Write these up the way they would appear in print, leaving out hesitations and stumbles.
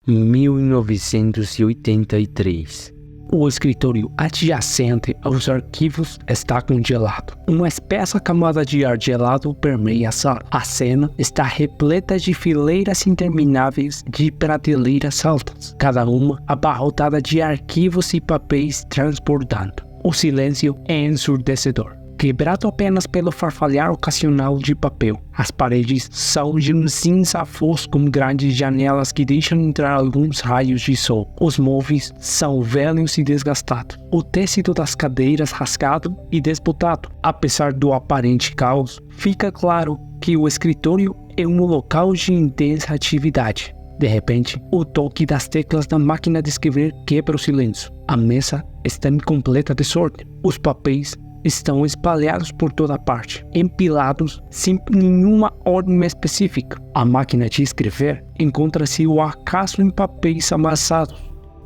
1983. O escritório adjacente aos arquivos está congelado. Uma espessa camada de ar gelado permeia a sala. A cena está repleta de fileiras intermináveis de prateleiras altas, cada uma abarrotada de arquivos e papéis transbordando. O silêncio é ensurdecedor, quebrado apenas pelo farfalhar ocasional de papel. As paredes são de um cinza fosco com grandes janelas que deixam entrar alguns raios de sol. Os móveis são velhos e desgastados. O tecido das cadeiras rasgado e desbotado. Apesar do aparente caos, fica claro que o escritório é um local de intensa atividade. De repente, o toque das teclas da máquina de escrever quebra o silêncio. A mesa está em completa desordem. Os papéis estão espalhados por toda parte, empilados sem nenhuma ordem específica. A máquina de escrever encontra-se ao acaso em papéis amassados,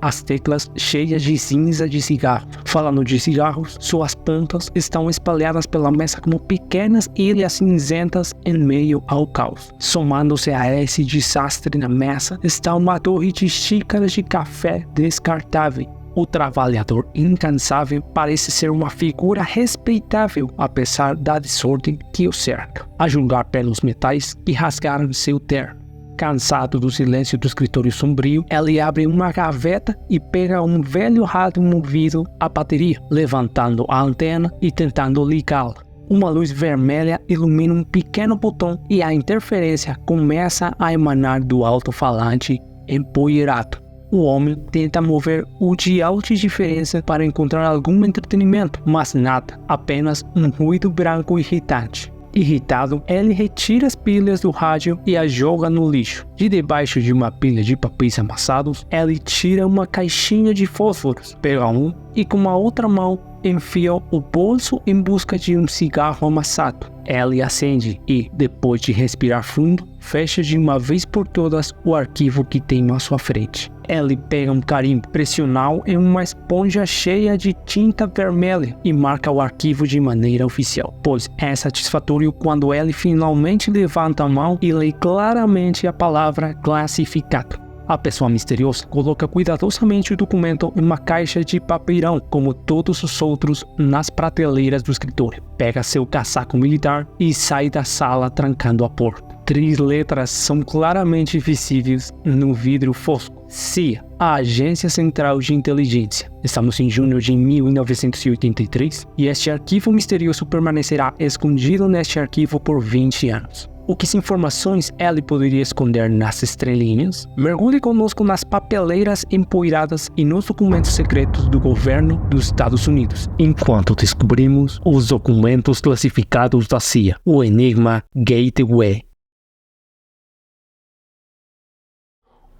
as teclas cheias de cinza de cigarro. Falando de cigarros, suas pontas estão espalhadas pela mesa como pequenas ilhas cinzentas em meio ao caos. Somando-se a esse desastre na mesa está uma torre de xícaras de café descartável. O trabalhador incansável parece ser uma figura respeitável, apesar da desordem que o cerca, a julgar pelos metais que rasgaram seu terno. Cansado do silêncio do escritório sombrio, ele abre uma gaveta e pega um velho rádio movido a bateria, levantando a antena e tentando ligá-la. Uma luz vermelha ilumina um pequeno botão e a interferência começa a emanar do alto-falante empoeirado. O homem tenta mover o dial de diferença para encontrar algum entretenimento, mas nada, apenas um ruído branco irritante. Irritado, ele retira as pilhas do rádio e as joga no lixo. De debaixo de uma pilha de papéis amassados, ele tira uma caixinha de fósforos, pega um e com a outra mão enfia o bolso em busca de um cigarro amassado. Ele acende e, depois de respirar fundo, fecha de uma vez por todas o arquivo que tem à sua frente. Ele pega um carimbo pressional em uma esponja cheia de tinta vermelha e marca o arquivo de maneira oficial, pois é satisfatório quando ele finalmente levanta a mão e lê claramente a palavra classificado. A pessoa misteriosa coloca cuidadosamente o documento em uma caixa de papelão, como todos os outros, nas prateleiras do escritório. Pega seu casaco militar e sai da sala trancando a porta. 3 letras são claramente visíveis no vidro fosco. CIA, a Agência Central de Inteligência. Estamos em junho de 1983 e este arquivo misterioso permanecerá escondido neste arquivo por 20 anos. O que informações ele poderia esconder nas estrelinhas? Mergulhe conosco nas papeleiras empoeiradas e nos documentos secretos do governo dos Estados Unidos, enquanto descobrimos os documentos classificados da CIA, o Enigma Gateway.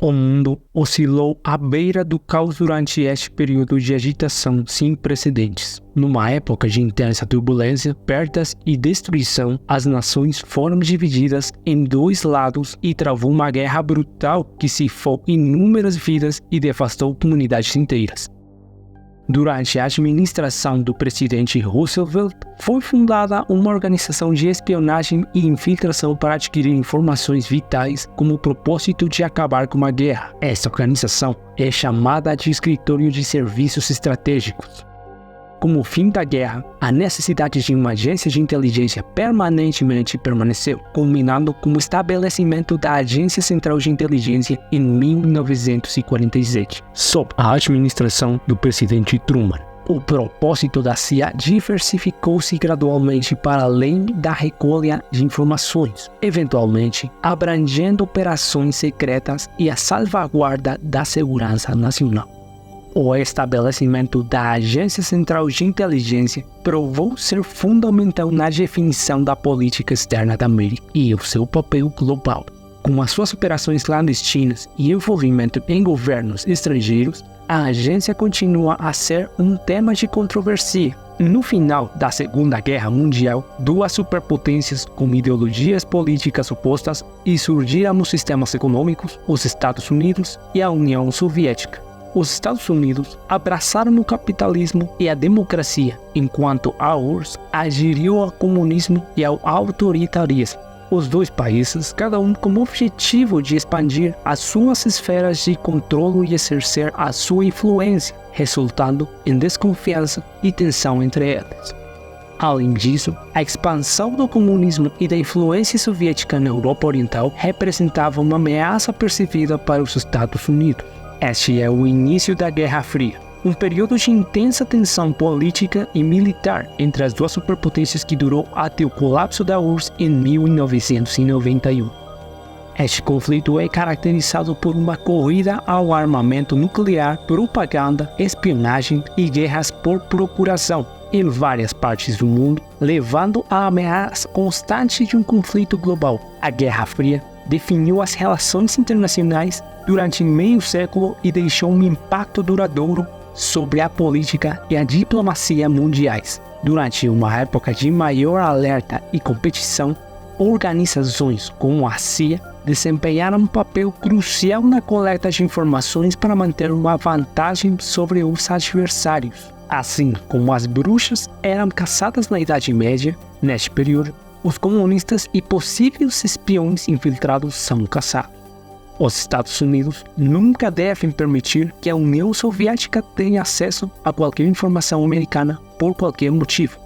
O mundo oscilou à beira do caos durante este período de agitação sem precedentes. Numa época de intensa turbulência, perdas e destruição, as nações foram divididas em 2 lados e travou uma guerra brutal que ceifou inúmeras vidas e devastou comunidades inteiras. Durante a administração do presidente Roosevelt, foi fundada uma organização de espionagem e infiltração para adquirir informações vitais com o propósito de acabar com a guerra. Esta organização é chamada de Escritório de Serviços Estratégicos. Com o fim da guerra, a necessidade de uma agência de inteligência permanentemente permaneceu, culminando com o estabelecimento da Agência Central de Inteligência em 1947, sob a administração do presidente Truman. O propósito da CIA diversificou-se gradualmente para além da recolha de informações, eventualmente abrangendo operações secretas e a salvaguarda da segurança nacional. O estabelecimento da Agência Central de Inteligência provou ser fundamental na definição da política externa da América e o seu papel global. Com as suas operações clandestinas e envolvimento em governos estrangeiros, a agência continua a ser um tema de controvérsia. No final da Segunda Guerra Mundial, 2 superpotências com ideologias políticas opostas surgiram nos sistemas econômicos, os Estados Unidos e a União Soviética. Os Estados Unidos abraçaram o capitalismo e a democracia, enquanto a URSS aderiu ao comunismo e ao autoritarismo. Os dois países, cada um com o objetivo de expandir as suas esferas de controle e exercer a sua influência, resultando em desconfiança e tensão entre eles. Além disso, a expansão do comunismo e da influência soviética na Europa Oriental representava uma ameaça percebida para os Estados Unidos. Este é o início da Guerra Fria, um período de intensa tensão política e militar entre as duas superpotências que durou até o colapso da URSS em 1991. Este conflito é caracterizado por uma corrida ao armamento nuclear, propaganda, espionagem e guerras por procuração em várias partes do mundo, levando à ameaça constante de um conflito global. A Guerra Fria definiu as relações internacionais durante meio século e deixou um impacto duradouro sobre a política e a diplomacia mundiais. Durante uma época de maior alerta e competição, organizações como a CIA desempenharam um papel crucial na coleta de informações para manter uma vantagem sobre os adversários. Assim como as bruxas eram caçadas na Idade Média, neste período, os comunistas e possíveis espiões infiltrados são caçados. Os Estados Unidos nunca devem permitir que a União Soviética tenha acesso a qualquer informação americana por qualquer motivo.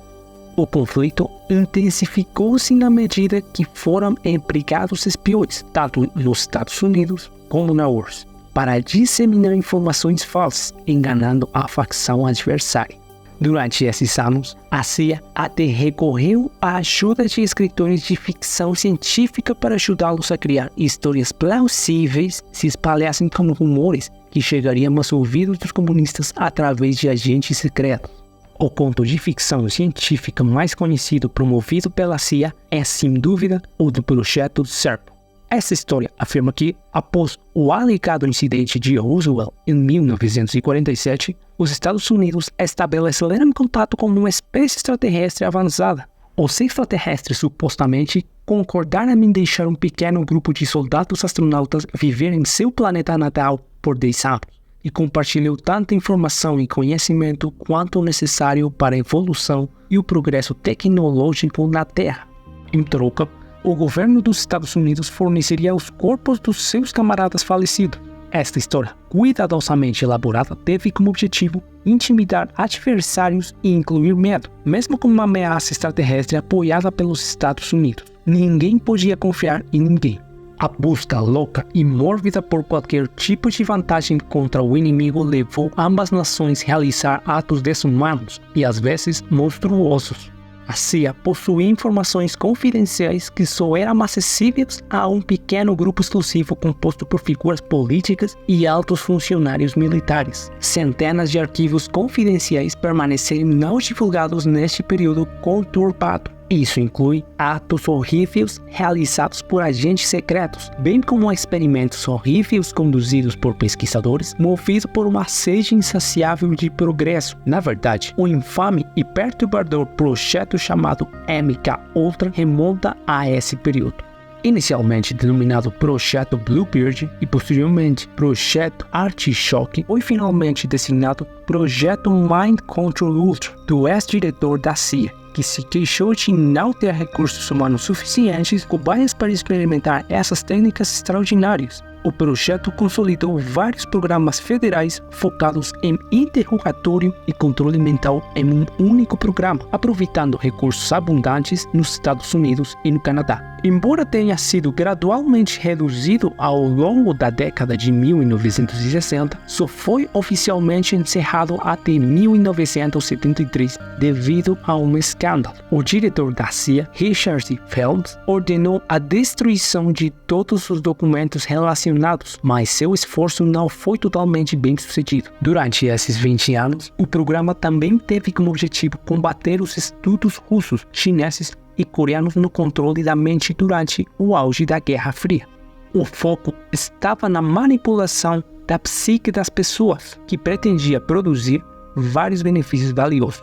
O conflito intensificou-se na medida que foram empregados espiões, tanto nos Estados Unidos como na URSS, para disseminar informações falsas, enganando a facção adversária. Durante esses anos, a CIA até recorreu à ajuda de escritores de ficção científica para ajudá-los a criar histórias plausíveis se espalhassem como rumores que chegariam aos ouvidos dos comunistas através de agentes secretos. O conto de ficção científica mais conhecido promovido pela CIA é, sem dúvida, o do Projeto Serpo. Essa história afirma que, após o alegado incidente de Roswell em 1947, os Estados Unidos estabeleceram contato com uma espécie extraterrestre avançada. Os extraterrestres supostamente concordaram em deixar um pequeno grupo de soldados astronautas viver em seu planeta natal por 10 anos e compartilhou tanta informação e conhecimento quanto necessário para a evolução e o progresso tecnológico na Terra. Em troca, o governo dos Estados Unidos forneceria os corpos dos seus camaradas falecidos. Esta história, cuidadosamente elaborada, teve como objetivo intimidar adversários e incluir medo, mesmo com uma ameaça extraterrestre apoiada pelos Estados Unidos. Ninguém podia confiar em ninguém. A busca louca e mórbida por qualquer tipo de vantagem contra o inimigo levou ambas nações a realizar atos desumanos e às vezes monstruosos. A CIA possuía informações confidenciais que só eram acessíveis a um pequeno grupo exclusivo composto por figuras políticas e altos funcionários militares. Centenas de arquivos confidenciais permaneceram não divulgados neste período conturbado. Isso inclui atos horríveis realizados por agentes secretos, bem como experimentos horríveis conduzidos por pesquisadores, movidos por uma sede insaciável de progresso. Na verdade, o infame e perturbador projeto chamado MK-Ultra remonta a esse período. Inicialmente denominado Projeto Bluebeard e posteriormente Projeto Artichoke, foi finalmente designado Projeto Mind Control Ultra, do ex-diretor da CIA, que se queixou de não ter recursos humanos suficientes cobaias para experimentar essas técnicas extraordinárias. O projeto consolidou vários programas federais focados em interrogatório e controle mental em um único programa, aproveitando recursos abundantes nos Estados Unidos e no Canadá. Embora tenha sido gradualmente reduzido ao longo da década de 1960, só foi oficialmente encerrado até 1973 devido a um escândalo. O diretor da CIA, Richard Phelps, ordenou a destruição de todos os documentos relacionados, mas seu esforço não foi totalmente bem sucedido. Durante esses 20 anos, o programa também teve como objetivo combater os estudos russos, chineses e coreanos no controle da mente durante o auge da Guerra Fria. O foco estava na manipulação da psique das pessoas, que pretendia produzir vários benefícios valiosos,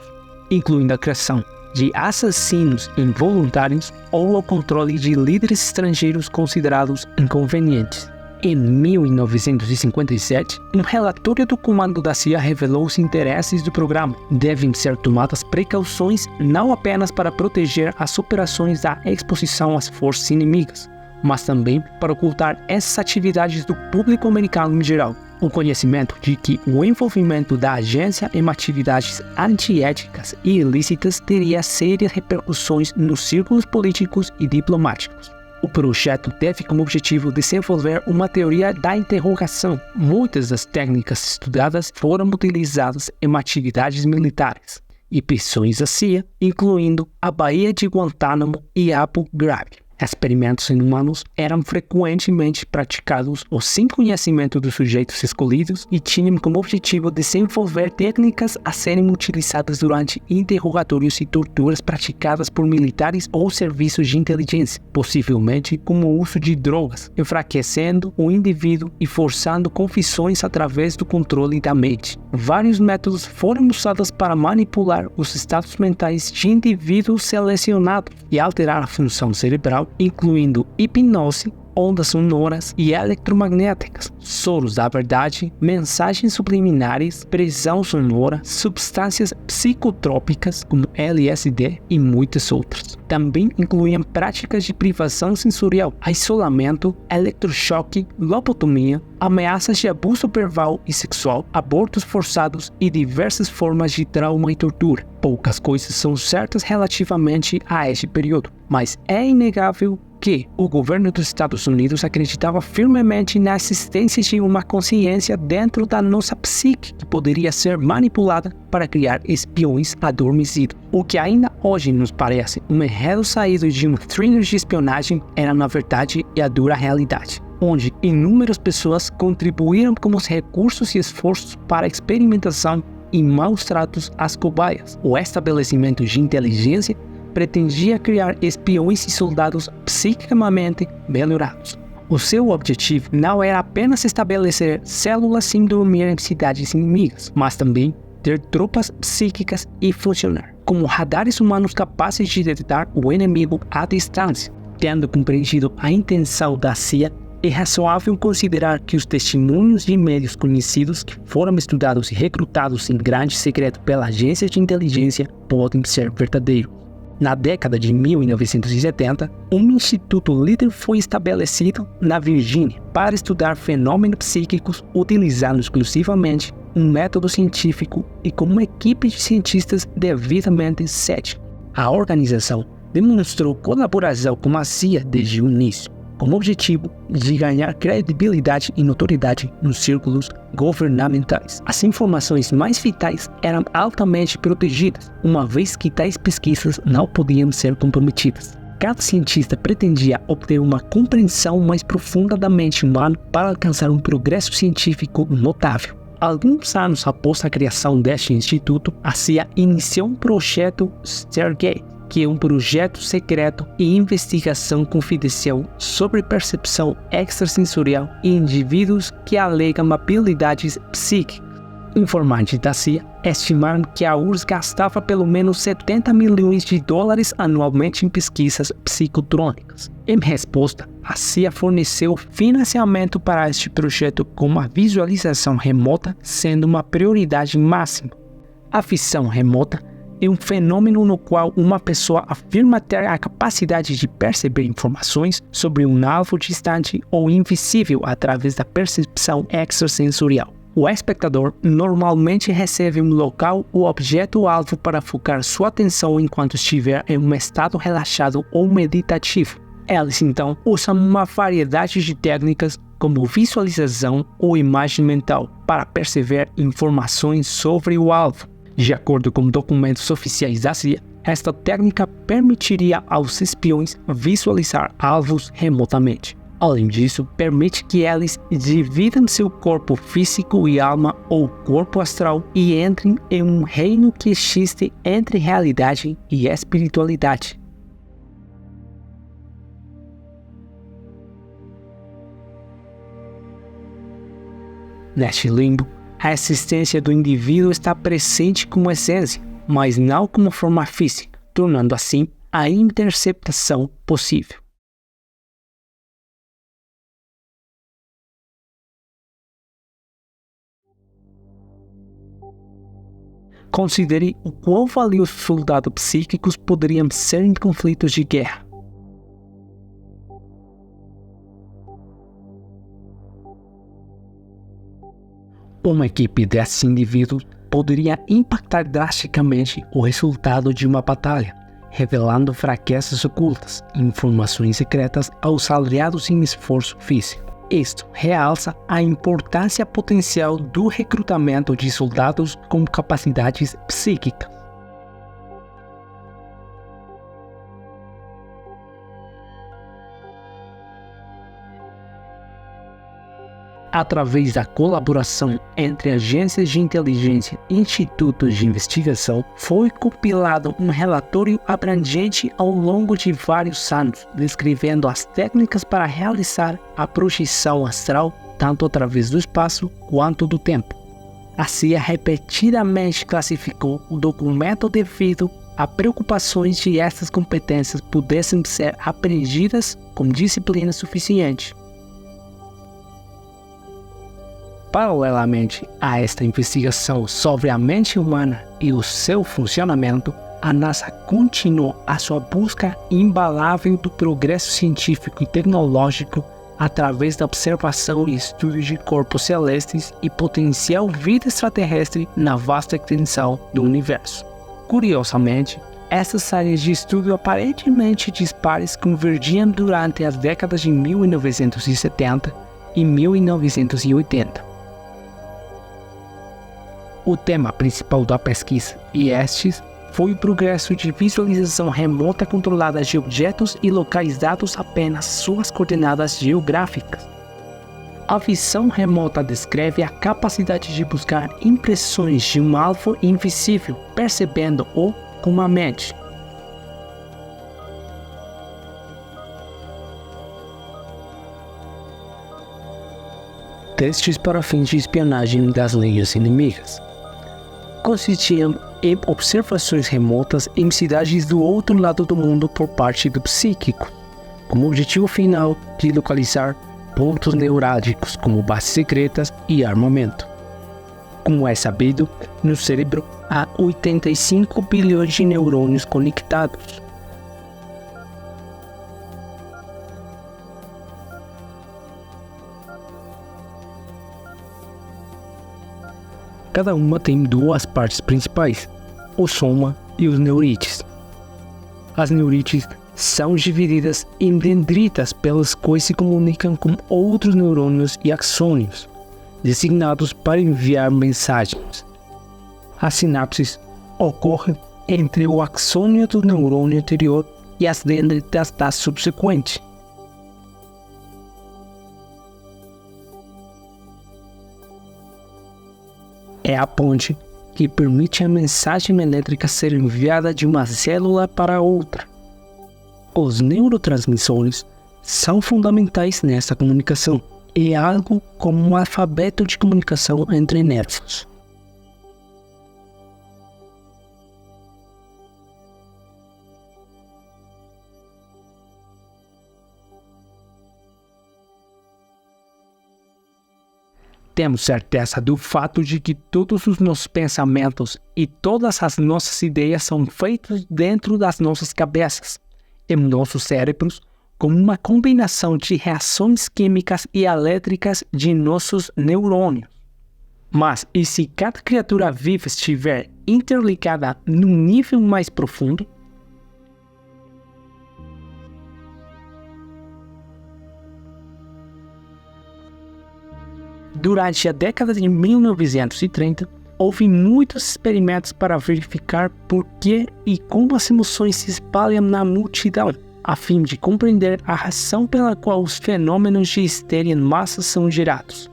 incluindo a criação de assassinos involuntários ou o controle de líderes estrangeiros considerados inconvenientes. Em 1957, um relatório do comando da CIA revelou os interesses do programa. Devem ser tomadas precauções não apenas para proteger as operações da exposição às forças inimigas, mas também para ocultar essas atividades do público americano em geral. O conhecimento de que o envolvimento da agência em atividades antiéticas e ilícitas teria sérias repercussões nos círculos políticos e diplomáticos. O projeto teve como objetivo desenvolver uma teoria da interrogação. Muitas das técnicas estudadas foram utilizadas em atividades militares e prisões da CIA, incluindo a Baía de Guantánamo e Abu Ghraib. Experimentos em humanos eram frequentemente praticados sem conhecimento dos sujeitos escolhidos e tinham como objetivo desenvolver técnicas a serem utilizadas durante interrogatórios e torturas praticadas por militares ou serviços de inteligência, possivelmente como o uso de drogas, enfraquecendo o indivíduo e forçando confissões através do controle da mente. Vários métodos foram usados para manipular os estados mentais de indivíduos selecionados e alterar a função cerebral, incluindo hipnose, ondas sonoras e eletromagnéticas, soros da verdade, mensagens subliminares, pressão sonora, substâncias psicotrópicas como LSD e muitas outras. Também incluíam práticas de privação sensorial, isolamento, eletrochoque, lobotomia, ameaças de abuso verbal e sexual, abortos forçados e diversas formas de trauma e tortura. Poucas coisas são certas relativamente a este período, mas é inegável que o governo dos Estados Unidos acreditava firmemente na existência de uma consciência dentro da nossa psique que poderia ser manipulada para criar espiões adormecidos. O que ainda hoje nos parece um enredo saído de um thriller de espionagem era na verdade a dura realidade, onde inúmeras pessoas contribuíram com os recursos e esforços para a experimentação e maus tratos às cobaias. O estabelecimento de inteligência pretendia criar espiões e soldados psiquicamente melhorados. O seu objetivo não era apenas estabelecer células sem dormir em cidades inimigas, mas também ter tropas psíquicas e funcionar como radares humanos capazes de detectar o inimigo à distância. Tendo compreendido a intenção da CIA, é razoável considerar que os testemunhos de meios conhecidos que foram estudados e recrutados em grande secreto pela agência de inteligência podem ser verdadeiros. Na década de 1970, um instituto líder foi estabelecido na Virgínia para estudar fenômenos psíquicos utilizando exclusivamente um método científico e com uma equipe de cientistas devidamente céticos. A organização demonstrou colaboração com a CIA desde o início, com o objetivo de ganhar credibilidade e notoriedade nos círculos governamentais. As informações mais vitais eram altamente protegidas, uma vez que tais pesquisas não podiam ser comprometidas. Cada cientista pretendia obter uma compreensão mais profunda da mente humana para alcançar um progresso científico notável. Alguns anos após a criação deste instituto, a CIA iniciou um projeto Stargate, que é um projeto secreto e investigação confidencial sobre percepção extrasensorial em indivíduos que alegam habilidades psíquicas. Informantes da CIA estimaram que a URSS gastava pelo menos $70 milhões anualmente em pesquisas psicotrônicas. Em resposta, a CIA forneceu financiamento para este projeto com a visualização remota sendo uma prioridade máxima. A visão remota é um fenômeno no qual uma pessoa afirma ter a capacidade de perceber informações sobre um alvo distante ou invisível através da percepção extrasensorial. O espectador normalmente recebe um local ou objeto-alvo para focar sua atenção enquanto estiver em um estado relaxado ou meditativo. Eles então usam uma variedade de técnicas como visualização ou imagem mental para perceber informações sobre o alvo. De acordo com documentos oficiais da CIA, esta técnica permitiria aos espiões visualizar alvos remotamente. Além disso, permite que eles dividam seu corpo físico e alma ou corpo astral e entrem em um reino que existe entre realidade e espiritualidade. Neste limbo, a existência do indivíduo está presente como essência, mas não como forma física, tornando assim a interceptação possível. Considere o quão valiosos soldados psíquicos poderiam ser em conflitos de guerra. Uma equipe desses indivíduos poderia impactar drasticamente o resultado de uma batalha, revelando fraquezas ocultas e informações secretas aos aliados em esforço físico. Isto realça a importância potencial do recrutamento de soldados com capacidades psíquicas. Através da colaboração entre agências de inteligência e institutos de investigação, foi compilado um relatório abrangente ao longo de vários anos, descrevendo as técnicas para realizar a projeção astral, tanto através do espaço quanto do tempo. A CIA repetidamente classificou o documento devido a preocupações de essas competências pudessem ser aprendidas com disciplina suficiente. Paralelamente a esta investigação sobre a mente humana e o seu funcionamento, a NASA continuou a sua busca imbalável do progresso científico e tecnológico através da observação e estudo de corpos celestes e potencial vida extraterrestre na vasta extensão do universo. Curiosamente, essas áreas de estudo aparentemente dispares convergiam durante as décadas de 1970 e 1980. O tema principal da pesquisa e estes foi o progresso de visualização remota controlada de objetos e localizados apenas suas coordenadas geográficas. A visão remota descreve a capacidade de buscar impressões de um alvo invisível, percebendo-o com a mente. Testes para fins de espionagem das linhas inimigas consistiam em observações remotas em cidades do outro lado do mundo por parte do psíquico, com o objetivo final de localizar pontos neurálgicos como bases secretas e armamento. Como é sabido, no cérebro há 85 bilhões de neurônios conectados. Cada uma tem duas partes principais, o soma e os neurites. As neurites são divididas em dendritas pelas quais se comunicam com outros neurônios e axônios, designados para enviar mensagens. As sinapses ocorrem entre o axônio do neurônio anterior e as dendritas da subsequente. É a ponte que permite a mensagem elétrica ser enviada de uma célula para outra. Os neurotransmissores são fundamentais nessa comunicação. É algo como um alfabeto de comunicação entre nervos. Temos certeza do fato de que todos os nossos pensamentos e todas as nossas ideias são feitos dentro das nossas cabeças, em nossos cérebros, como uma combinação de reações químicas e elétricas de nossos neurônios. Mas e se cada criatura viva estiver interligada num nível mais profundo? Durante a década de 1930, houve muitos experimentos para verificar por que e como as emoções se espalham na multidão, a fim de compreender a razão pela qual os fenômenos de histeria em massa são gerados.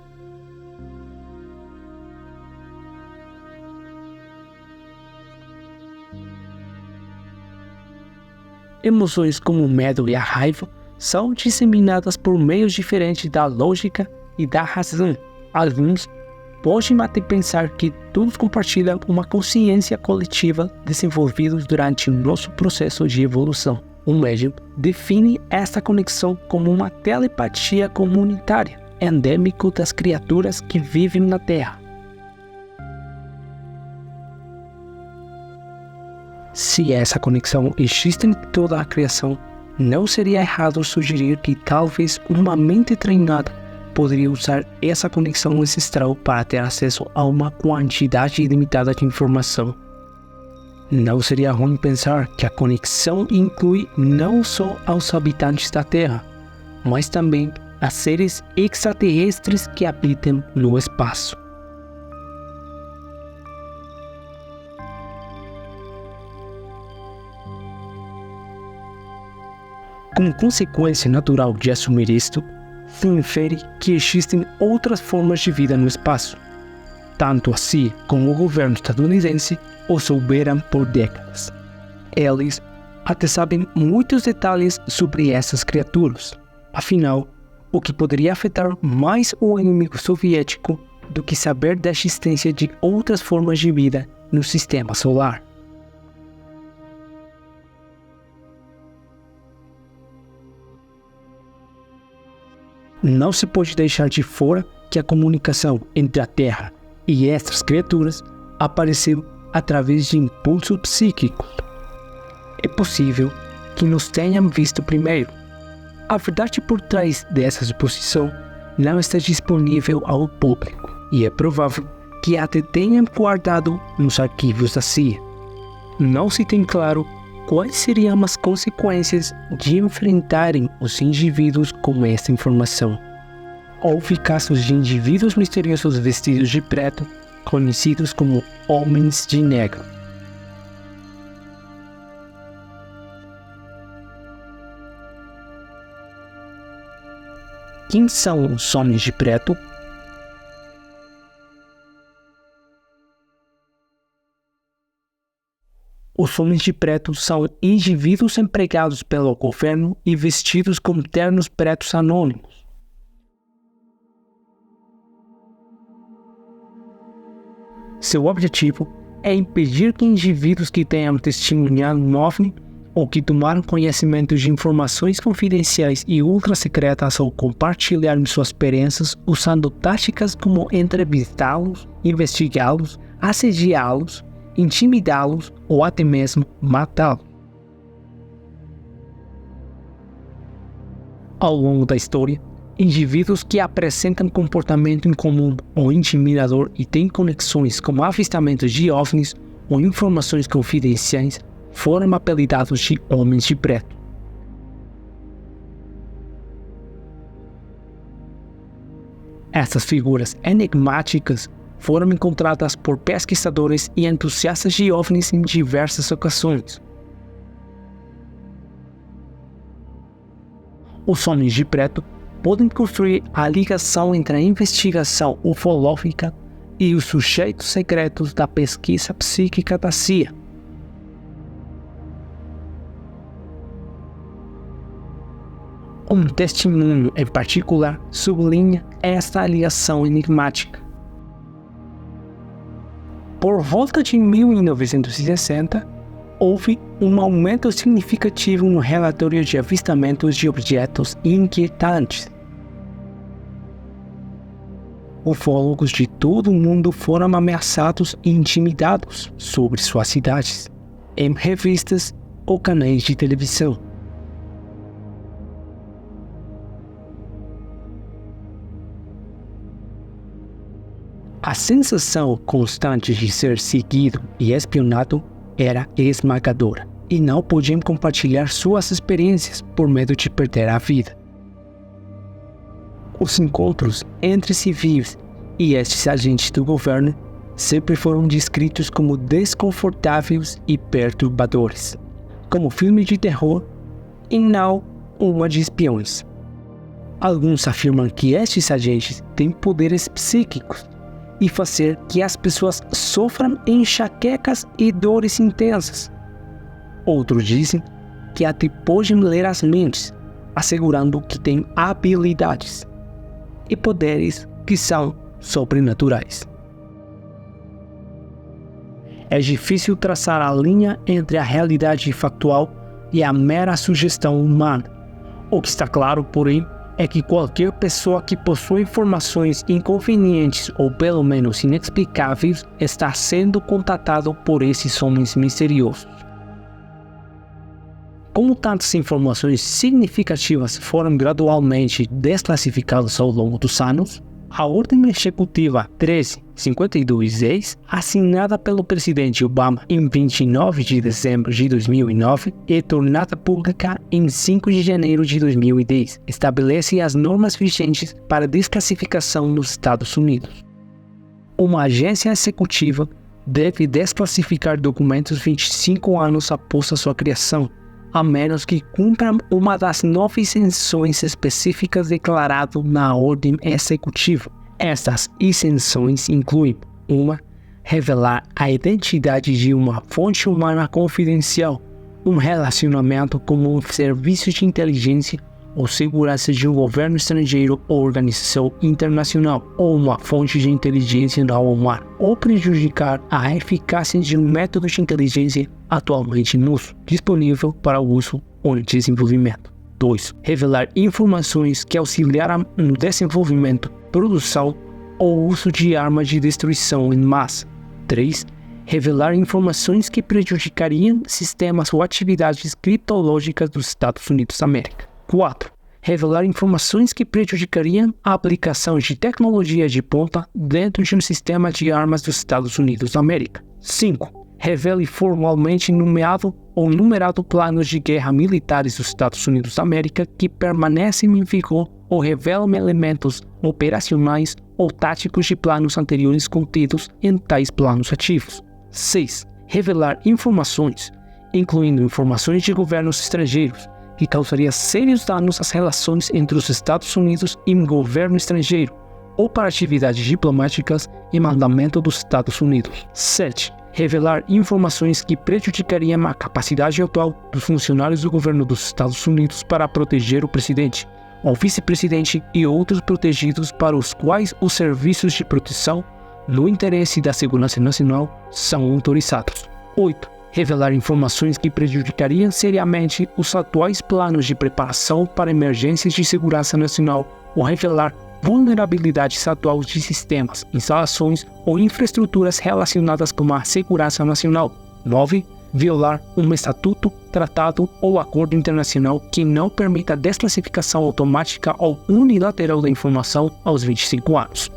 Emoções como o medo e a raiva são disseminadas por meios diferentes da lógica e da razão. Alguns podem até pensar que todos compartilham uma consciência coletiva desenvolvida durante o nosso processo de evolução. O médium define esta conexão como uma telepatia comunitária, endêmico das criaturas que vivem na Terra. Se essa conexão existe em toda a criação, não seria errado sugerir que talvez uma mente treinada poderia usar essa conexão ancestral para ter acesso a uma quantidade ilimitada de informação. Não seria ruim pensar que a conexão inclui não só aos habitantes da Terra, mas também a seres extraterrestres que habitam no espaço. Como consequência natural de assumir isto, se infere que existem outras formas de vida no espaço. Tanto assim como o governo estadunidense o souberam por décadas. Eles até sabem muitos detalhes sobre essas criaturas. Afinal, o que poderia afetar mais o inimigo soviético do que saber da existência de outras formas de vida no sistema solar? Não se pode deixar de fora que a comunicação entre a Terra e estas criaturas apareceu através de impulsos psíquicos. É possível que nos tenham visto primeiro. A verdade por trás dessa suposição não está disponível ao público e é provável que até tenham guardado nos arquivos da CIA. Não se tem claro quais seriam as consequências de enfrentarem os indivíduos com essa informação. Houve casos de indivíduos misteriosos vestidos de preto, conhecidos como Homens de Negro. Quem são os Homens de Preto? Os Homens de Preto são indivíduos empregados pelo governo e vestidos com ternos pretos anônimos. Seu objetivo é impedir que indivíduos que tenham testemunhado um OVNI ou que tomaram conhecimento de informações confidenciais e ultra-secretas ou compartilharam suas experiências usando táticas como entrevistá-los, investigá-los, assediá-los, intimidá-los ou até mesmo matá-los. Ao longo da história, indivíduos que apresentam comportamento incomum ou intimidador e têm conexões como avistamentos de OVNIs ou informações confidenciais foram apelidados de Homens de Preto. Essas figuras enigmáticas foram encontradas por pesquisadores e entusiastas de OVNIs em diversas ocasiões. Os Homens de Preto podem construir a ligação entre a investigação ufológica e os sujeitos secretos da pesquisa psíquica da CIA. Um testemunho em particular sublinha esta ligação enigmática. Por volta de 1960, houve um aumento significativo no relatório de avistamentos de objetos inquietantes. Ufólogos de todo o mundo foram ameaçados e intimidados sobre suas cidades, em revistas ou canais de televisão. A sensação constante de ser seguido e espionado era esmagadora, e não podiam compartilhar suas experiências por medo de perder a vida. Os encontros entre civis e estes agentes do governo sempre foram descritos como desconfortáveis e perturbadores, como filme de terror e não uma de espiões. Alguns afirmam que estes agentes têm poderes psíquicos e fazer que as pessoas sofram enxaquecas e dores intensas. Outros dizem que até podem ler as mentes, assegurando que têm habilidades e poderes que são sobrenaturais. É difícil traçar a linha entre a realidade factual e a mera sugestão humana. O que está claro, porém, é que qualquer pessoa que possui informações inconvenientes ou pelo menos inexplicáveis está sendo contatado por esses homens misteriosos. Como tantas informações significativas foram gradualmente desclassificadas ao longo dos anos, a Ordem Executiva 1352-10, assinada pelo presidente Obama em 29 de dezembro de 2009 e tornada pública em 5 de janeiro de 2010, estabelece as normas vigentes para desclassificação nos Estados Unidos. Uma agência executiva deve desclassificar documentos 25 anos após a sua criação, a menos que cumpra uma das 9 isenções específicas declaradas na Ordem Executiva. Estas isenções incluem 1. Revelar a identidade de uma fonte humana confidencial, um relacionamento com um serviço de inteligência ou segurança de um governo estrangeiro ou organização internacional, ou uma fonte de inteligência não humana, ou prejudicar a eficácia de um método de inteligência atualmente em uso, disponível para uso ou desenvolvimento. 2. Revelar informações que auxiliaram no desenvolvimento, produção ou uso de armas de destruição em massa. 3. Revelar informações que prejudicariam sistemas ou atividades criptológicas dos Estados Unidos da América. 4. Revelar informações que prejudicariam a aplicação de tecnologia de ponta dentro de um sistema de armas dos Estados Unidos da América. 5. Revele formalmente nomeado ou numerado planos de guerra militares dos Estados Unidos da América que permanecem em vigor ou revelam elementos operacionais ou táticos de planos anteriores contidos em tais planos ativos. 6. Revelar informações, incluindo informações de governos estrangeiros, que causaria sérios danos às relações entre os Estados Unidos e um governo estrangeiro, ou para atividades diplomáticas e mandamento dos Estados Unidos. 7. Revelar informações que prejudicariam a capacidade atual dos funcionários do governo dos Estados Unidos para proteger o presidente, o vice-presidente e outros protegidos para os quais os serviços de proteção, no interesse da segurança nacional, são autorizados. 8. Revelar informações que prejudicariam seriamente os atuais planos de preparação para emergências de segurança nacional ou revelar vulnerabilidades atuais de sistemas, instalações ou infraestruturas relacionadas com a segurança nacional. 9. Violar um estatuto, tratado ou acordo internacional que não permita a desclassificação automática ou unilateral da informação aos 25 anos.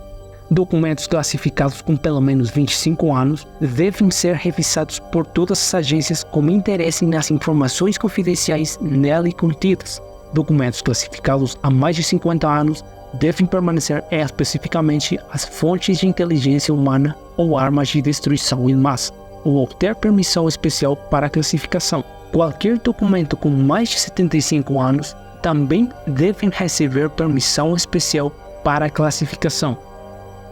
Documentos classificados com pelo menos 25 anos devem ser revisados por todas as agências com interesse nas informações confidenciais nele contidas. Documentos classificados há mais de 50 anos devem permanecer especificamente as fontes de inteligência humana ou armas de destruição em massa, ou obter permissão especial para a classificação. Qualquer documento com mais de 75 anos também deve receber permissão especial para a classificação.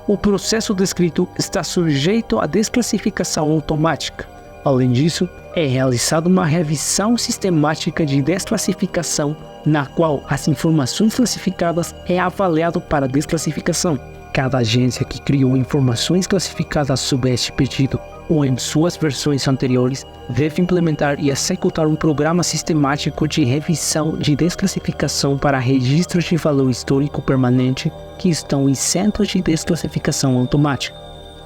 O processo descrito está sujeito à desclassificação automática. Além disso, é realizada uma revisão sistemática de desclassificação, na qual as informações classificadas é avaliado para desclassificação. Cada agência que criou informações classificadas sob este pedido ou em suas versões anteriores deve implementar e executar um programa sistemático de revisão de desclassificação para registros de valor histórico permanente que estão isentos de desclassificação automática.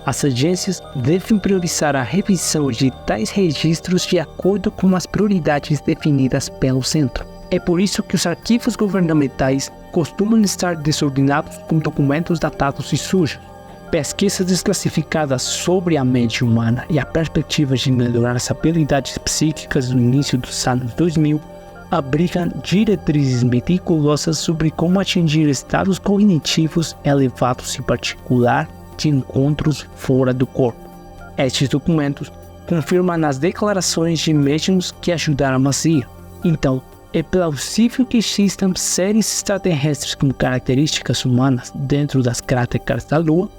As agências devem priorizar a revisão de tais registros de acordo com as prioridades definidas pelo centro. É por isso que os arquivos governamentais costumam estar desordenados com documentos datados e sujos. Pesquisas desclassificadas sobre a mente humana e a perspectiva de melhorar as habilidades psíquicas no início dos anos 2000 abrigam diretrizes meticulosas sobre como atingir estados cognitivos elevados, em particular de encontros fora do corpo. Estes documentos confirmam as declarações de médiums que ajudaram a CIA. Então, é plausível que existam seres extraterrestres com características humanas dentro das cráteras da Lua.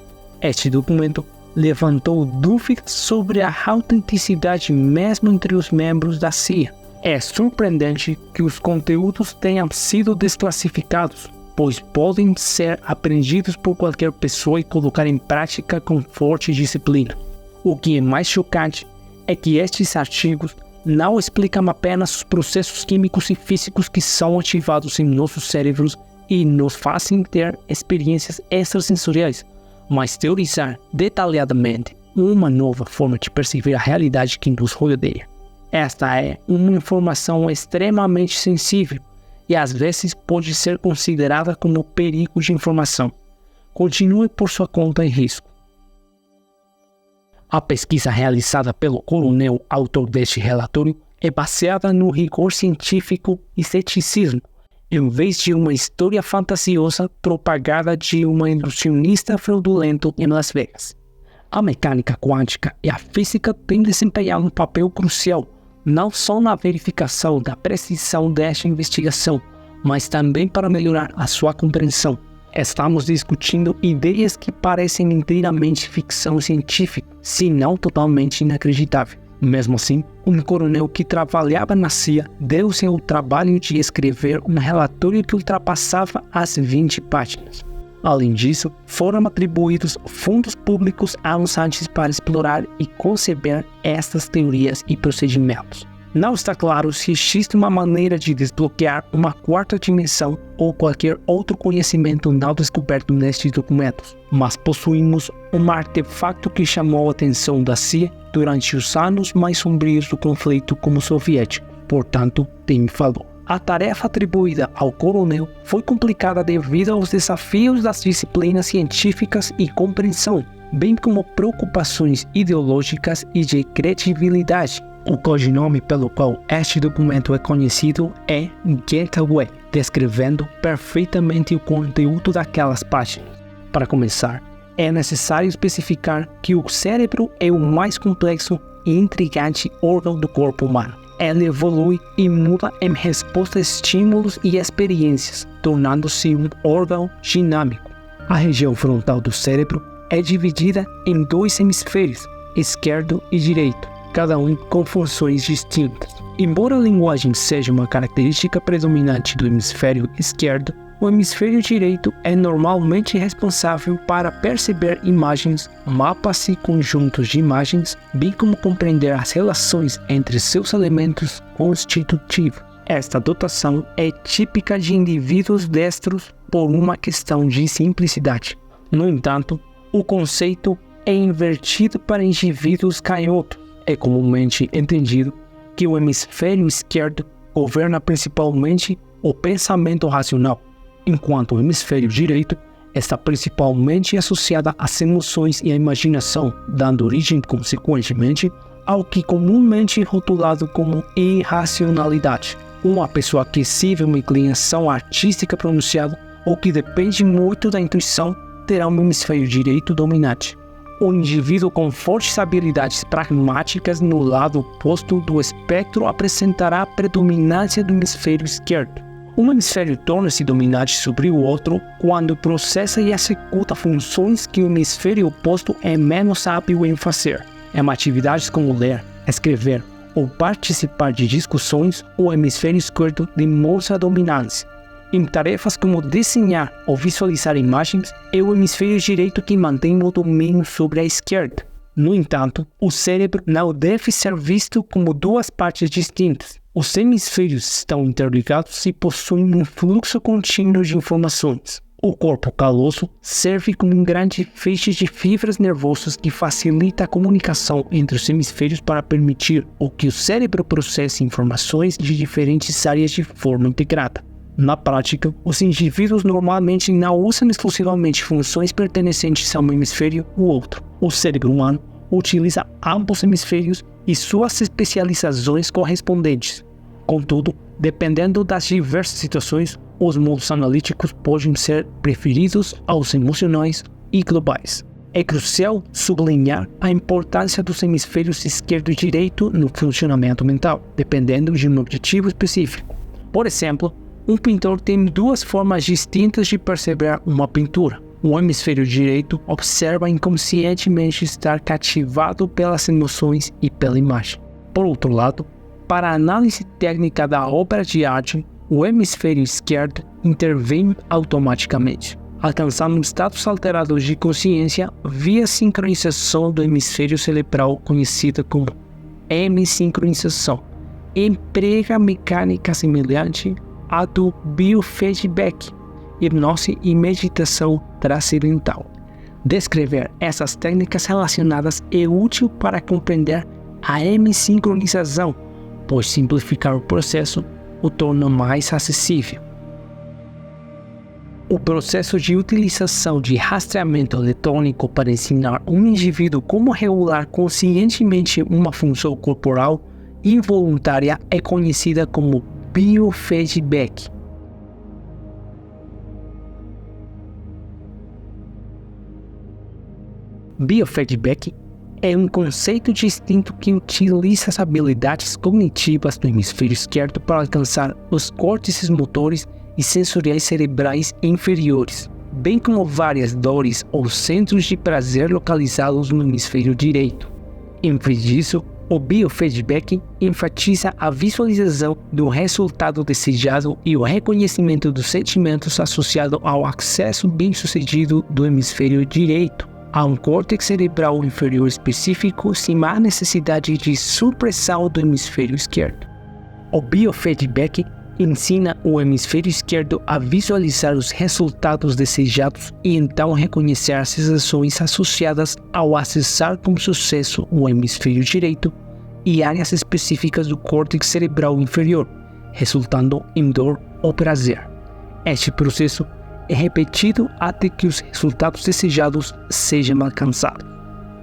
Este documento levantou dúvidas sobre a autenticidade mesmo entre os membros da CIA. É surpreendente que os conteúdos tenham sido desclassificados, pois podem ser apreendidos por qualquer pessoa e colocar em prática com forte disciplina. O que é mais chocante é que estes artigos não explicam apenas os processos químicos e físicos que são ativados em nossos cérebros e nos fazem ter experiências extrasensoriais, mas teorizar detalhadamente uma nova forma de perceber a realidade que nos rodeia. Esta é uma informação extremamente sensível e às vezes pode ser considerada como perigo de informação. Continue por sua conta e risco. A pesquisa realizada pelo coronel autor deste relatório é baseada no rigor científico e ceticismo, em vez de uma história fantasiosa propagada de um ilusionista fraudulento em Las Vegas. A mecânica quântica e a física têm desempenhado um papel crucial, não só na verificação da precisão desta investigação, mas também para melhorar a sua compreensão. Estamos discutindo ideias que parecem inteiramente ficção científica, se não totalmente inacreditável. Mesmo assim, um coronel que trabalhava na CIA deu-se ao trabalho de escrever um relatório que ultrapassava as 20 páginas. Além disso, foram atribuídos fundos públicos anos antes para explorar e conceber estas teorias e procedimentos. Não está claro se existe uma maneira de desbloquear uma quarta dimensão ou qualquer outro conhecimento não descoberto nestes documentos, mas possuímos um artefato que chamou a atenção da CIA durante os anos mais sombrios do conflito com o soviético, portanto, tem valor. A tarefa atribuída ao coronel foi complicada devido aos desafios das disciplinas científicas e compreensão, bem como preocupações ideológicas e de credibilidade. O codinome pelo qual este documento é conhecido é Getaway, descrevendo perfeitamente o conteúdo daquelas páginas. Para começar, é necessário especificar que o cérebro é o mais complexo e intrigante órgão do corpo humano. Ele evolui e muda em resposta a estímulos e experiências, tornando-se um órgão dinâmico. A região frontal do cérebro é dividida em dois hemisférios, esquerdo e direito, cada um com funções distintas. Embora a linguagem seja uma característica predominante do hemisfério esquerdo, o hemisfério direito é normalmente responsável para perceber imagens, mapas e conjuntos de imagens, bem como compreender as relações entre seus elementos constitutivos. Esta dotação é típica de indivíduos destros por uma questão de simplicidade. No entanto, o conceito é invertido para indivíduos canhotos. É comumente entendido que o hemisfério esquerdo governa principalmente o pensamento racional, enquanto o hemisfério direito está principalmente associado às emoções e à imaginação, dando origem, consequentemente, ao que comumente é rotulado como irracionalidade. Uma pessoa que exhibe uma inclinação artística pronunciada ou que depende muito da intuição terá um hemisfério direito dominante. O indivíduo com fortes habilidades pragmáticas no lado oposto do espectro apresentará a predominância do hemisfério esquerdo. Um hemisfério torna-se dominante sobre o outro quando processa e executa funções que o hemisfério oposto é menos hábil em fazer. Em atividades como ler, escrever ou participar de discussões, o hemisfério esquerdo demonstra dominância. Em tarefas como desenhar ou visualizar imagens, é o hemisfério direito que mantém o domínio sobre a esquerda. No entanto, o cérebro não deve ser visto como duas partes distintas. Os hemisférios estão interligados e possuem um fluxo contínuo de informações. O corpo caloso serve como um grande feixe de fibras nervosas que facilita a comunicação entre os hemisférios para permitir que o cérebro processe informações de diferentes áreas de forma integrada. Na prática, os indivíduos normalmente não usam exclusivamente funções pertencentes a um hemisfério ou outro. O cérebro humano utiliza ambos hemisférios e suas especializações correspondentes. Contudo, dependendo das diversas situações, os modos analíticos podem ser preferidos aos emocionais e globais. É crucial sublinhar a importância dos hemisférios esquerdo e direito no funcionamento mental, dependendo de um objetivo específico. Por exemplo, um pintor tem duas formas distintas de perceber uma pintura. O hemisfério direito observa inconscientemente estar cativado pelas emoções e pela imagem. Por outro lado, para a análise técnica da obra de arte, o hemisfério esquerdo intervém automaticamente, alcançando estados alterados de consciência via sincronização do hemisfério cerebral conhecida como hemissincronização. Emprega mecânica semelhante à do biofeedback, hipnose e meditação transcendental. Descrever essas técnicas relacionadas é útil para compreender a hemissincronização, pois simplificar o processo o torna mais acessível. O processo de utilização de rastreamento eletrônico para ensinar um indivíduo como regular conscientemente uma função corporal involuntária é conhecida como biofeedback. Biofeedback é um conceito distinto que utiliza as habilidades cognitivas do hemisfério esquerdo para alcançar os córtices motores e sensoriais cerebrais inferiores, bem como várias dores ou centros de prazer localizados no hemisfério direito. Em vez disso, o biofeedback enfatiza a visualização do resultado desejado e o reconhecimento dos sentimentos associados ao acesso bem-sucedido do hemisfério direito a um córtex cerebral inferior específico sem a necessidade de supressão do hemisfério esquerdo. O biofeedback ensina o hemisfério esquerdo a visualizar os resultados desejados e então reconhecer as sensações associadas ao acessar com sucesso o hemisfério direito e áreas específicas do córtex cerebral inferior, resultando em dor ou prazer. Este processo é repetido até que os resultados desejados sejam alcançados.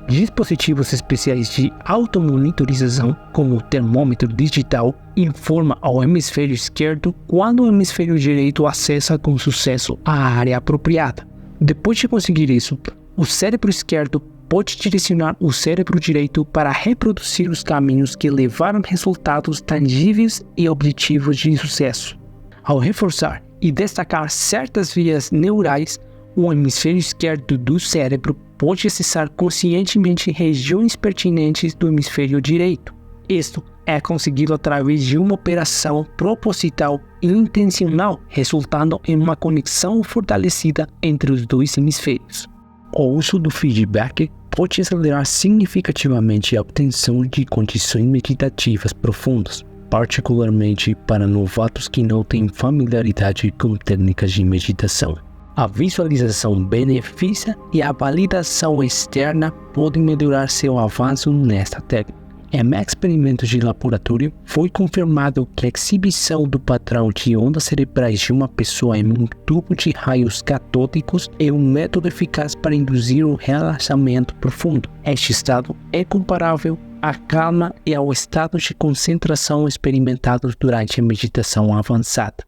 Dispositivos especiais de automonitorização, como o termômetro digital, informam ao hemisfério esquerdo quando o hemisfério direito acessa com sucesso a área apropriada. Depois de conseguir isso, o cérebro esquerdo pode direcionar o cérebro direito para reproduzir os caminhos que levaram resultados tangíveis e objetivos de sucesso. Ao reforçar e destacar certas vias neurais, o hemisfério esquerdo do cérebro pode acessar conscientemente regiões pertinentes do hemisfério direito. Isto é conseguido através de uma operação proposital e intencional, resultando em uma conexão fortalecida entre os dois hemisférios. O uso do feedback pode acelerar significativamente a obtenção de condições meditativas profundas, particularmente para novatos que não têm familiaridade com técnicas de meditação. A visualização beneficia e a validação externa podem melhorar seu avanço nesta técnica. Em experimentos de laboratório, foi confirmado que a exibição do padrão de ondas cerebrais de uma pessoa em um tubo de raios catódicos é um método eficaz para induzir um relaxamento profundo. Este estado é comparável à calma e ao estado de concentração experimentados durante a meditação avançada.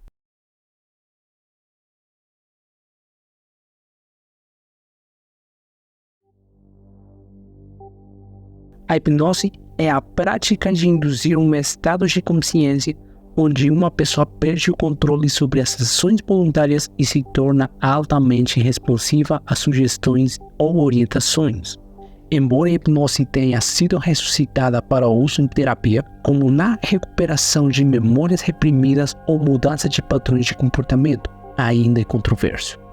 A hipnose é a prática de induzir um estado de consciência onde uma pessoa perde o controle sobre as ações voluntárias e se torna altamente responsiva a sugestões ou orientações. Embora a hipnose tenha sido ressuscitada para uso em terapia, como na recuperação de memórias reprimidas ou mudança de padrões de comportamento, ainda é controverso.